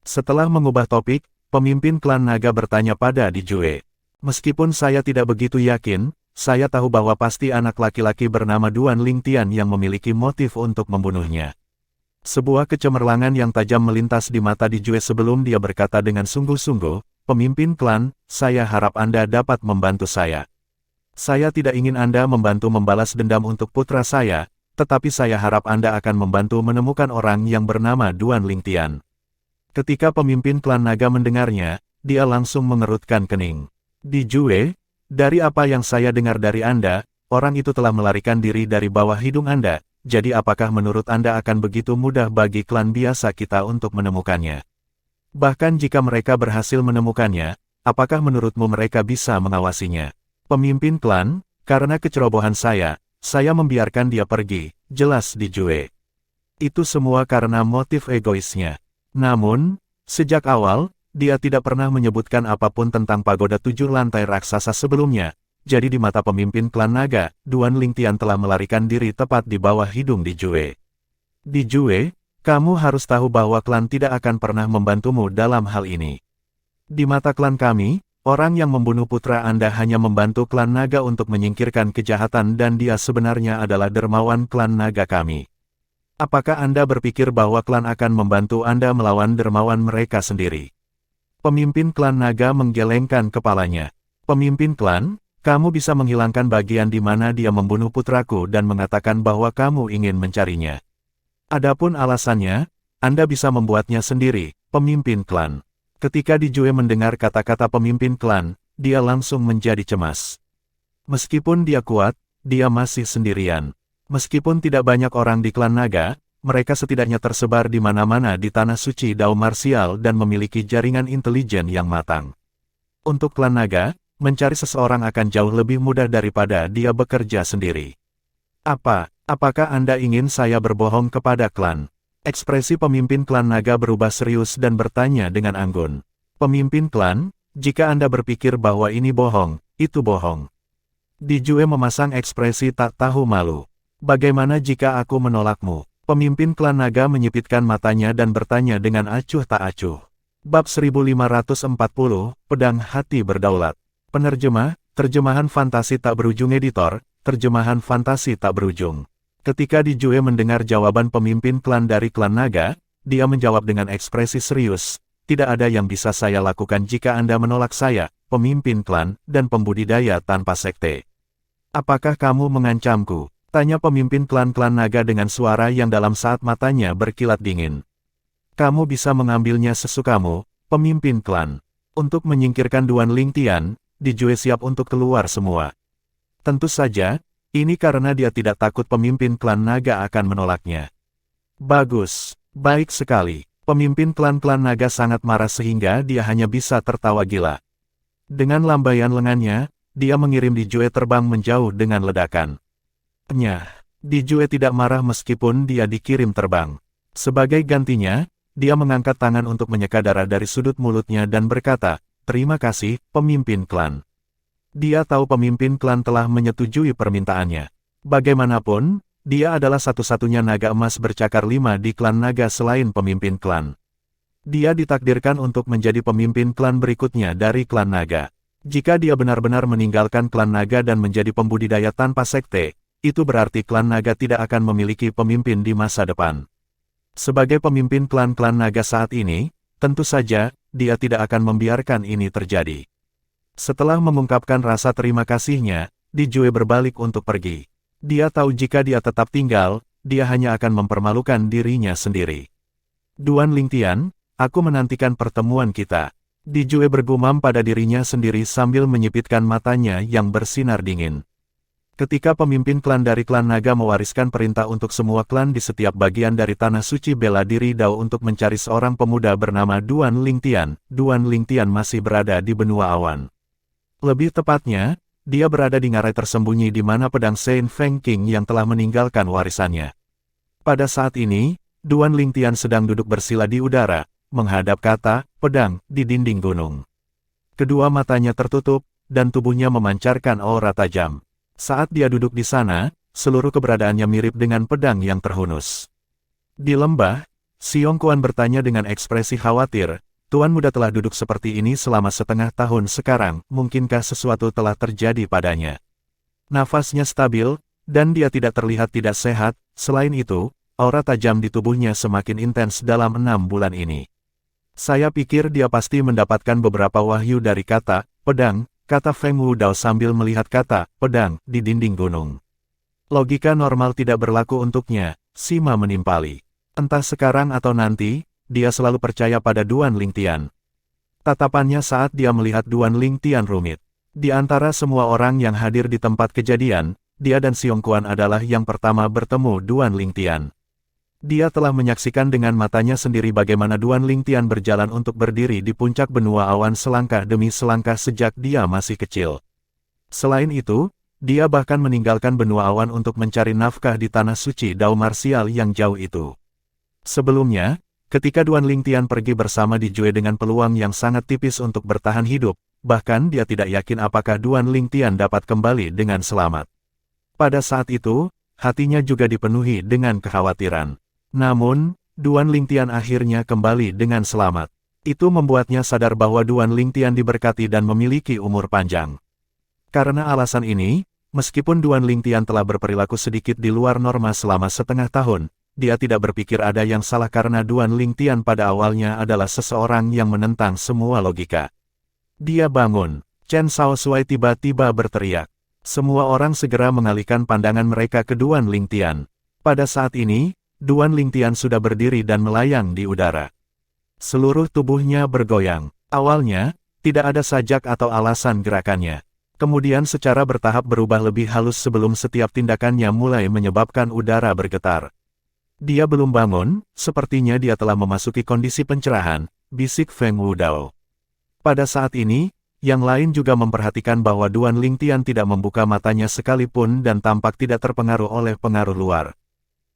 Setelah mengubah topik, pemimpin klan naga bertanya pada Di Jue. Meskipun saya tidak begitu yakin, saya tahu bahwa pasti anak laki-laki bernama Duan Lingtian yang memiliki motif untuk membunuhnya. Sebuah kecemerlangan yang tajam melintas di mata Di Jue sebelum dia berkata dengan sungguh-sungguh, pemimpin klan, saya harap Anda dapat membantu saya. Saya tidak ingin Anda membantu membalas dendam untuk putra saya, tetapi saya harap Anda akan membantu menemukan orang yang bernama Duan Lingtian. Ketika pemimpin klan naga mendengarnya, dia langsung mengerutkan kening. Di Jue, dari apa yang saya dengar dari Anda, orang itu telah melarikan diri dari bawah hidung Anda, jadi apakah menurut Anda akan begitu mudah bagi klan biasa kita untuk menemukannya? Bahkan jika mereka berhasil menemukannya, apakah menurutmu mereka bisa mengawasinya? Pemimpin klan, karena kecerobohan saya membiarkan dia pergi, jelas Di Jue. Itu semua karena motif egoisnya. Namun, sejak awal, dia tidak pernah menyebutkan apapun tentang pagoda 7 lantai raksasa sebelumnya. Jadi di mata pemimpin klan naga, Duan Lingtian telah melarikan diri tepat di bawah hidung Di Jue. Di Jue, kamu harus tahu bahwa klan tidak akan pernah membantumu dalam hal ini. Di mata klan kami, orang yang membunuh putra Anda hanya membantu klan naga untuk menyingkirkan kejahatan dan dia sebenarnya adalah dermawan klan naga kami. Apakah Anda berpikir bahwa klan akan membantu Anda melawan dermawan mereka sendiri? Pemimpin klan naga menggelengkan kepalanya. Pemimpin klan, kamu bisa menghilangkan bagian di mana dia membunuh putraku dan mengatakan bahwa kamu ingin mencarinya. Adapun alasannya, Anda bisa membuatnya sendiri, pemimpin klan. Ketika Di Jue mendengar kata-kata pemimpin klan, dia langsung menjadi cemas. Meskipun dia kuat, dia masih sendirian. Meskipun tidak banyak orang di klan naga, mereka setidaknya tersebar di mana-mana di tanah suci Dao Marsial dan memiliki jaringan intelijen yang matang. Untuk klan naga, mencari seseorang akan jauh lebih mudah daripada dia bekerja sendiri. Apakah Anda ingin saya berbohong kepada klan? Ekspresi pemimpin klan naga berubah serius dan bertanya dengan anggun. Pemimpin klan, jika Anda berpikir bahwa ini bohong, itu bohong. Di Jue memasang ekspresi tak tahu malu. Bagaimana jika aku menolakmu? Pemimpin klan naga menyipitkan matanya dan bertanya dengan acuh tak acuh. Bab 1540, Pedang Hati Berdaulat. Penerjemah, terjemahan fantasi tak berujung editor, terjemahan fantasi tak berujung. Ketika Di Jue mendengar jawaban pemimpin klan dari klan naga, dia menjawab dengan ekspresi serius, tidak ada yang bisa saya lakukan jika Anda menolak saya, pemimpin klan, dan pembudidaya tanpa sekte. Apakah kamu mengancamku? Tanya pemimpin klan-klan naga dengan suara yang dalam saat matanya berkilat dingin. Kamu bisa mengambilnya sesukamu, pemimpin klan. Untuk menyingkirkan Duan Lingtian, Di Jue siap untuk keluar semua. Tentu saja, ini karena dia tidak takut pemimpin klan naga akan menolaknya. Bagus, baik sekali. Pemimpin klan-klan naga sangat marah sehingga dia hanya bisa tertawa gila. Dengan lambaian lengannya, dia mengirim Di Jue terbang menjauh dengan ledakan. Di Jue tidak marah meskipun dia dikirim terbang. Sebagai gantinya, dia mengangkat tangan untuk menyeka darah dari sudut mulutnya dan berkata, terima kasih, pemimpin klan. Dia tahu pemimpin klan telah menyetujui permintaannya. Bagaimanapun, dia adalah satu-satunya naga emas bercakar 5 di klan naga selain pemimpin klan. Dia ditakdirkan untuk menjadi pemimpin klan berikutnya dari klan naga. Jika dia benar-benar meninggalkan klan naga dan menjadi pembudidaya tanpa sekte, itu berarti klan naga tidak akan memiliki pemimpin di masa depan. Sebagai pemimpin klan-klan naga saat ini, tentu saja, dia tidak akan membiarkan ini terjadi. Setelah mengungkapkan rasa terima kasihnya, Di Jue berbalik untuk pergi. Dia tahu jika dia tetap tinggal, dia hanya akan mempermalukan dirinya sendiri. Duan Lingtian, aku menantikan pertemuan kita. Di Jue bergumam pada dirinya sendiri sambil menyipitkan matanya yang bersinar dingin. Ketika pemimpin klan dari klan naga mewariskan perintah untuk semua klan di setiap bagian dari tanah suci bela diri Dao untuk mencari seorang pemuda bernama Duan Lingtian masih berada di benua awan. Lebih tepatnya, dia berada di ngarai tersembunyi di mana pedang Saint Feng King yang telah meninggalkan warisannya. Pada saat ini, Duan Lingtian sedang duduk bersila di udara, menghadap kata, pedang, di dinding gunung. Kedua matanya tertutup, dan tubuhnya memancarkan aura tajam. Saat dia duduk di sana, seluruh keberadaannya mirip dengan pedang yang terhunus. Di lembah, Xiong Kuan bertanya dengan ekspresi khawatir, Tuan muda telah duduk seperti ini selama setengah tahun sekarang, mungkinkah sesuatu telah terjadi padanya? Nafasnya stabil, dan dia tidak terlihat tidak sehat, selain itu, aura tajam di tubuhnya semakin intens dalam 6 bulan ini. Saya pikir dia pasti mendapatkan beberapa wahyu dari kata, pedang, kata Feng Wudao sambil melihat kata, pedang, di dinding gunung. Logika normal tidak berlaku untuknya, Sima menimpali. Entah sekarang atau nanti, dia selalu percaya pada Duan Lingtian. Tatapannya saat dia melihat Duan Lingtian rumit. Di antara semua orang yang hadir di tempat kejadian, dia dan Xiong Kuan adalah yang pertama bertemu Duan Lingtian. Dia telah menyaksikan dengan matanya sendiri bagaimana Duan Lingtian berjalan untuk berdiri di puncak benua awan selangkah demi selangkah sejak dia masih kecil. Selain itu, dia bahkan meninggalkan benua awan untuk mencari nafkah di tanah suci Dao Marsial yang jauh itu. Sebelumnya, ketika Duan Lingtian pergi bersama Di Jue dengan peluang yang sangat tipis untuk bertahan hidup, bahkan dia tidak yakin apakah Duan Lingtian dapat kembali dengan selamat. Pada saat itu, hatinya juga dipenuhi dengan kekhawatiran. Namun, Duan Lingtian akhirnya kembali dengan selamat. Itu membuatnya sadar bahwa Duan Lingtian diberkati dan memiliki umur panjang. Karena alasan ini, meskipun Duan Lingtian telah berperilaku sedikit di luar norma selama setengah tahun, dia tidak berpikir ada yang salah karena Duan Lingtian pada awalnya adalah seseorang yang menentang semua logika. Dia bangun. Chen Shaoxuai tiba-tiba berteriak. Semua orang segera mengalihkan pandangan mereka ke Duan Lingtian. Pada saat ini, Duan Lingtian sudah berdiri dan melayang di udara. Seluruh tubuhnya bergoyang. Awalnya, tidak ada sajak atau alasan gerakannya. Kemudian secara bertahap berubah lebih halus sebelum setiap tindakannya mulai menyebabkan udara bergetar. Dia belum bangun, sepertinya dia telah memasuki kondisi pencerahan, bisik Feng Wudao. Pada saat ini, yang lain juga memperhatikan bahwa Duan Lingtian tidak membuka matanya sekalipun dan tampak tidak terpengaruh oleh pengaruh luar.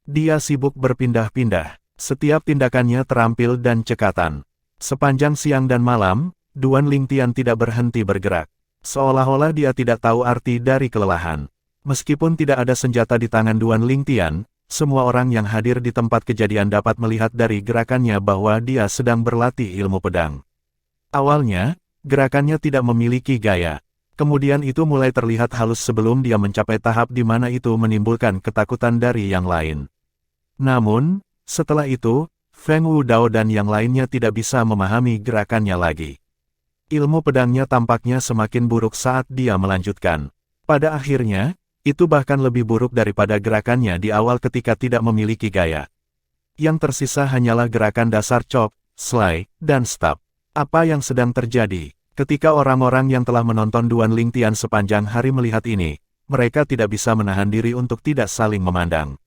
Dia sibuk berpindah-pindah. Setiap tindakannya terampil dan cekatan. Sepanjang siang dan malam, Duan Lingtian tidak berhenti bergerak. Seolah-olah dia tidak tahu arti dari kelelahan. Meskipun tidak ada senjata di tangan Duan Lingtian, semua orang yang hadir di tempat kejadian dapat melihat dari gerakannya bahwa dia sedang berlatih ilmu pedang. Awalnya, gerakannya tidak memiliki gaya. Kemudian itu mulai terlihat halus sebelum dia mencapai tahap di mana itu menimbulkan ketakutan dari yang lain. Namun, setelah itu, Feng Wudao dan yang lainnya tidak bisa memahami gerakannya lagi. Ilmu pedangnya tampaknya semakin buruk saat dia melanjutkan. Pada akhirnya, itu bahkan lebih buruk daripada gerakannya di awal ketika tidak memiliki gaya. Yang tersisa hanyalah gerakan dasar chop, slide, dan stab. Apa yang sedang terjadi? Ketika orang-orang yang telah menonton Duan Lingtian sepanjang hari melihat ini, mereka tidak bisa menahan diri untuk tidak saling memandang.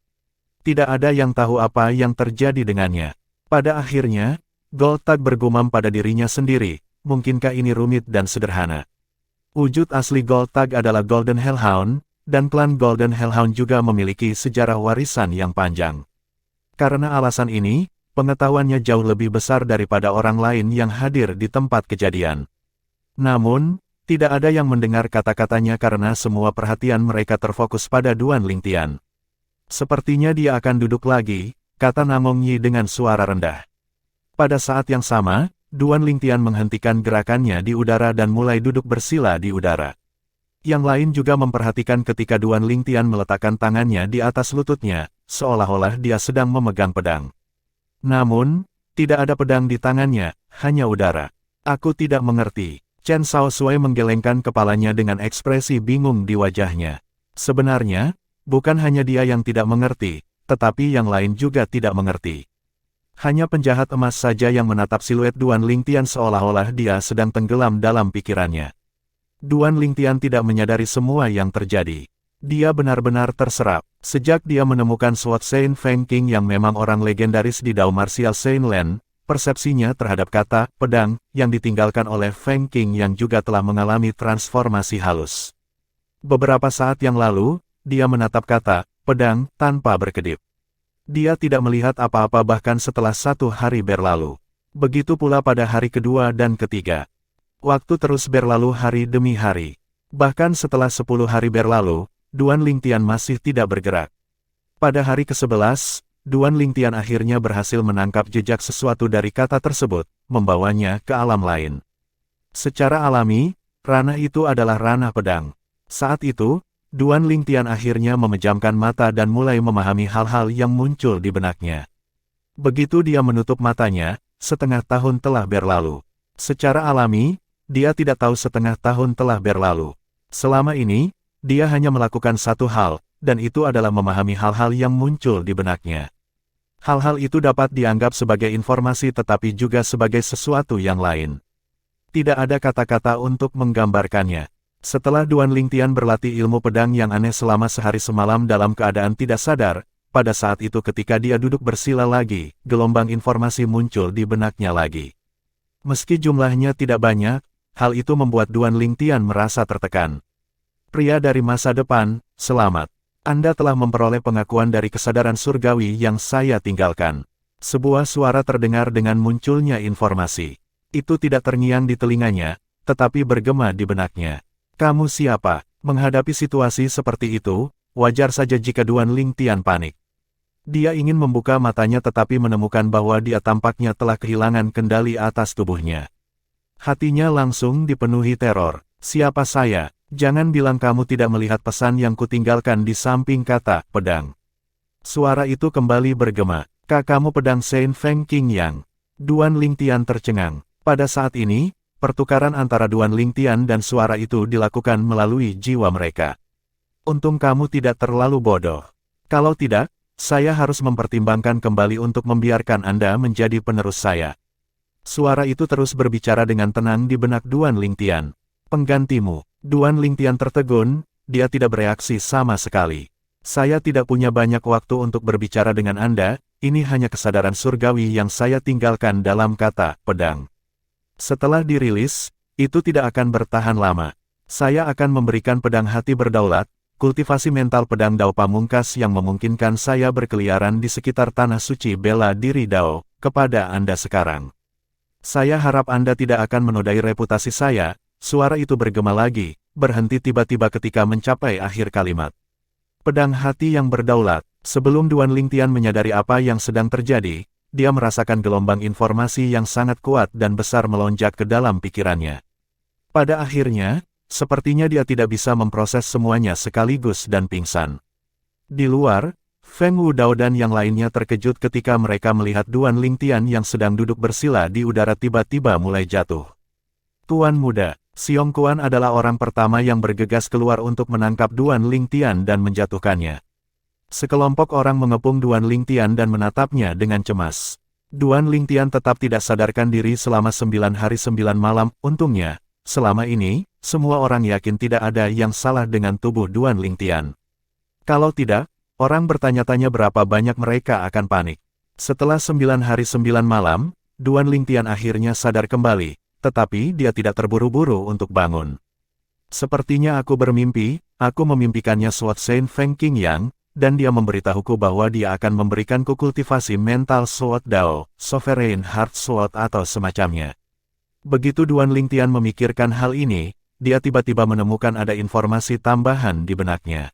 Tidak ada yang tahu apa yang terjadi dengannya. Pada akhirnya, Goltag bergumam pada dirinya sendiri, mungkinkah ini rumit dan sederhana? Wujud asli Goltag adalah Golden Hellhound, dan klan Golden Hellhound juga memiliki sejarah warisan yang panjang. Karena alasan ini, pengetahuannya jauh lebih besar daripada orang lain yang hadir di tempat kejadian. Namun, tidak ada yang mendengar kata-katanya karena semua perhatian mereka terfokus pada Duan Lingtian. Sepertinya dia akan duduk lagi, kata Namong Yi dengan suara rendah. Pada saat yang sama, Duan Lingtian menghentikan gerakannya di udara dan mulai duduk bersila di udara. Yang lain juga memperhatikan ketika Duan Lingtian meletakkan tangannya di atas lututnya, seolah-olah dia sedang memegang pedang. Namun, tidak ada pedang di tangannya, hanya udara. Aku tidak mengerti. Chen Shaoxuai menggelengkan kepalanya dengan ekspresi bingung di wajahnya. Sebenarnya, bukan hanya dia yang tidak mengerti, tetapi yang lain juga tidak mengerti. Hanya penjahat emas saja yang menatap siluet Duan Lingtian seolah-olah dia sedang tenggelam dalam pikirannya. Duan Lingtian tidak menyadari semua yang terjadi. Dia benar-benar terserap. Sejak dia menemukan Sword Saint Feng Qing yang memang orang legendaris di Dao Martial Saint Lan, persepsinya terhadap kata pedang yang ditinggalkan oleh Feng Qing yang juga telah mengalami transformasi halus. Beberapa saat yang lalu, dia menatap kata pedang tanpa berkedip. Dia tidak melihat apa-apa bahkan setelah 1 hari berlalu. Begitu pula pada hari kedua dan ketiga. Waktu terus berlalu hari demi hari. Bahkan setelah 10 hari berlalu, Duan Lingtian masih tidak bergerak. Pada hari ke-11, Duan Lingtian akhirnya berhasil menangkap jejak sesuatu dari kata tersebut, membawanya ke alam lain. Secara alami, ranah itu adalah ranah pedang. Saat itu, Duan Lingtian akhirnya memejamkan mata dan mulai memahami hal-hal yang muncul di benaknya. Begitu dia menutup matanya, setengah tahun telah berlalu. Secara alami, dia tidak tahu setengah tahun telah berlalu. Selama ini, dia hanya melakukan satu hal, dan itu adalah memahami hal-hal yang muncul di benaknya. Hal-hal itu dapat dianggap sebagai informasi tetapi juga sebagai sesuatu yang lain. Tidak ada kata-kata untuk menggambarkannya. Setelah Duan Lingtian berlatih ilmu pedang yang aneh selama sehari semalam dalam keadaan tidak sadar, pada saat itu ketika dia duduk bersila lagi, gelombang informasi muncul di benaknya lagi. Meski jumlahnya tidak banyak, hal itu membuat Duan Lingtian merasa tertekan. Pria dari masa depan, selamat. Anda telah memperoleh pengakuan dari kesadaran surgawi yang saya tinggalkan. Sebuah suara terdengar dengan munculnya informasi. Itu tidak terngiang di telinganya, tetapi bergema di benaknya. Kamu siapa? Menghadapi situasi seperti itu, wajar saja jika Duan Lingtian panik. Dia ingin membuka matanya tetapi menemukan bahwa dia tampaknya telah kehilangan kendali atas tubuhnya. Hatinya langsung dipenuhi teror. Siapa saya? Jangan bilang kamu tidak melihat pesan yang kutinggalkan di samping kata pedang. Suara itu kembali bergema. Kamu pedang Saint Feng Qingyang. Duan Lingtian tercengang. Pada saat ini, pertukaran antara Duan Lingtian dan suara itu dilakukan melalui jiwa mereka. Untung kamu tidak terlalu bodoh. Kalau tidak, saya harus mempertimbangkan kembali untuk membiarkan Anda menjadi penerus saya. Suara itu terus berbicara dengan tenang di benak Duan Lingtian. Penggantimu. Duan Lingtian tertegun, dia tidak bereaksi sama sekali. Saya tidak punya banyak waktu untuk berbicara dengan Anda, ini hanya kesadaran surgawi yang saya tinggalkan dalam kata pedang. Setelah dirilis, itu tidak akan bertahan lama. Saya akan memberikan pedang hati berdaulat, kultivasi mental pedang Dao pamungkas yang memungkinkan saya berkeliaran di sekitar tanah suci bela diri Dao, kepada Anda sekarang. Saya harap Anda tidak akan menodai reputasi saya. Suara itu bergema lagi, berhenti tiba-tiba ketika mencapai akhir kalimat. Pedang hati yang berdaulat. Sebelum Duan Lingtian menyadari apa yang sedang terjadi, dia merasakan gelombang informasi yang sangat kuat dan besar melonjak ke dalam pikirannya. Pada akhirnya, sepertinya dia tidak bisa memproses semuanya sekaligus dan pingsan. Di luar, Feng Wudao dan yang lainnya terkejut ketika mereka melihat Duan Lingtian yang sedang duduk bersila di udara tiba-tiba mulai jatuh. Tuan muda, Xiong Kuan adalah orang pertama yang bergegas keluar untuk menangkap Duan Lingtian dan menjatuhkannya. Sekelompok orang mengepung Duan Lingtian dan menatapnya dengan cemas. Duan Lingtian tetap tidak sadarkan diri selama 9 hari 9 malam. Untungnya, selama ini, semua orang yakin tidak ada yang salah dengan tubuh Duan Lingtian. Kalau tidak, orang bertanya-tanya berapa banyak mereka akan panik. Setelah 9 hari 9 malam, Duan Lingtian akhirnya sadar kembali. Tetapi dia tidak terburu-buru untuk bangun. Sepertinya aku bermimpi, aku memimpikannya Sword Saint Feng Qingyang, dan dia memberitahuku bahwa dia akan memberikanku kultivasi mental Sword Dao, Sovereign Heart Sword atau semacamnya. Begitu Duan Lingtian memikirkan hal ini, dia tiba-tiba menemukan ada informasi tambahan di benaknya.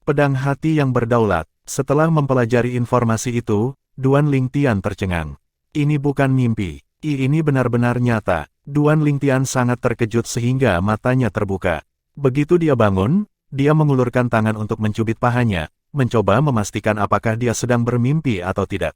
Pedang hati yang berdaulat. Setelah mempelajari informasi itu, Duan Lingtian tercengang. Ini bukan mimpi. Ini benar-benar nyata. Duan Lingtian sangat terkejut sehingga matanya terbuka. Begitu dia bangun, dia mengulurkan tangan untuk mencubit pahanya, mencoba memastikan apakah dia sedang bermimpi atau tidak.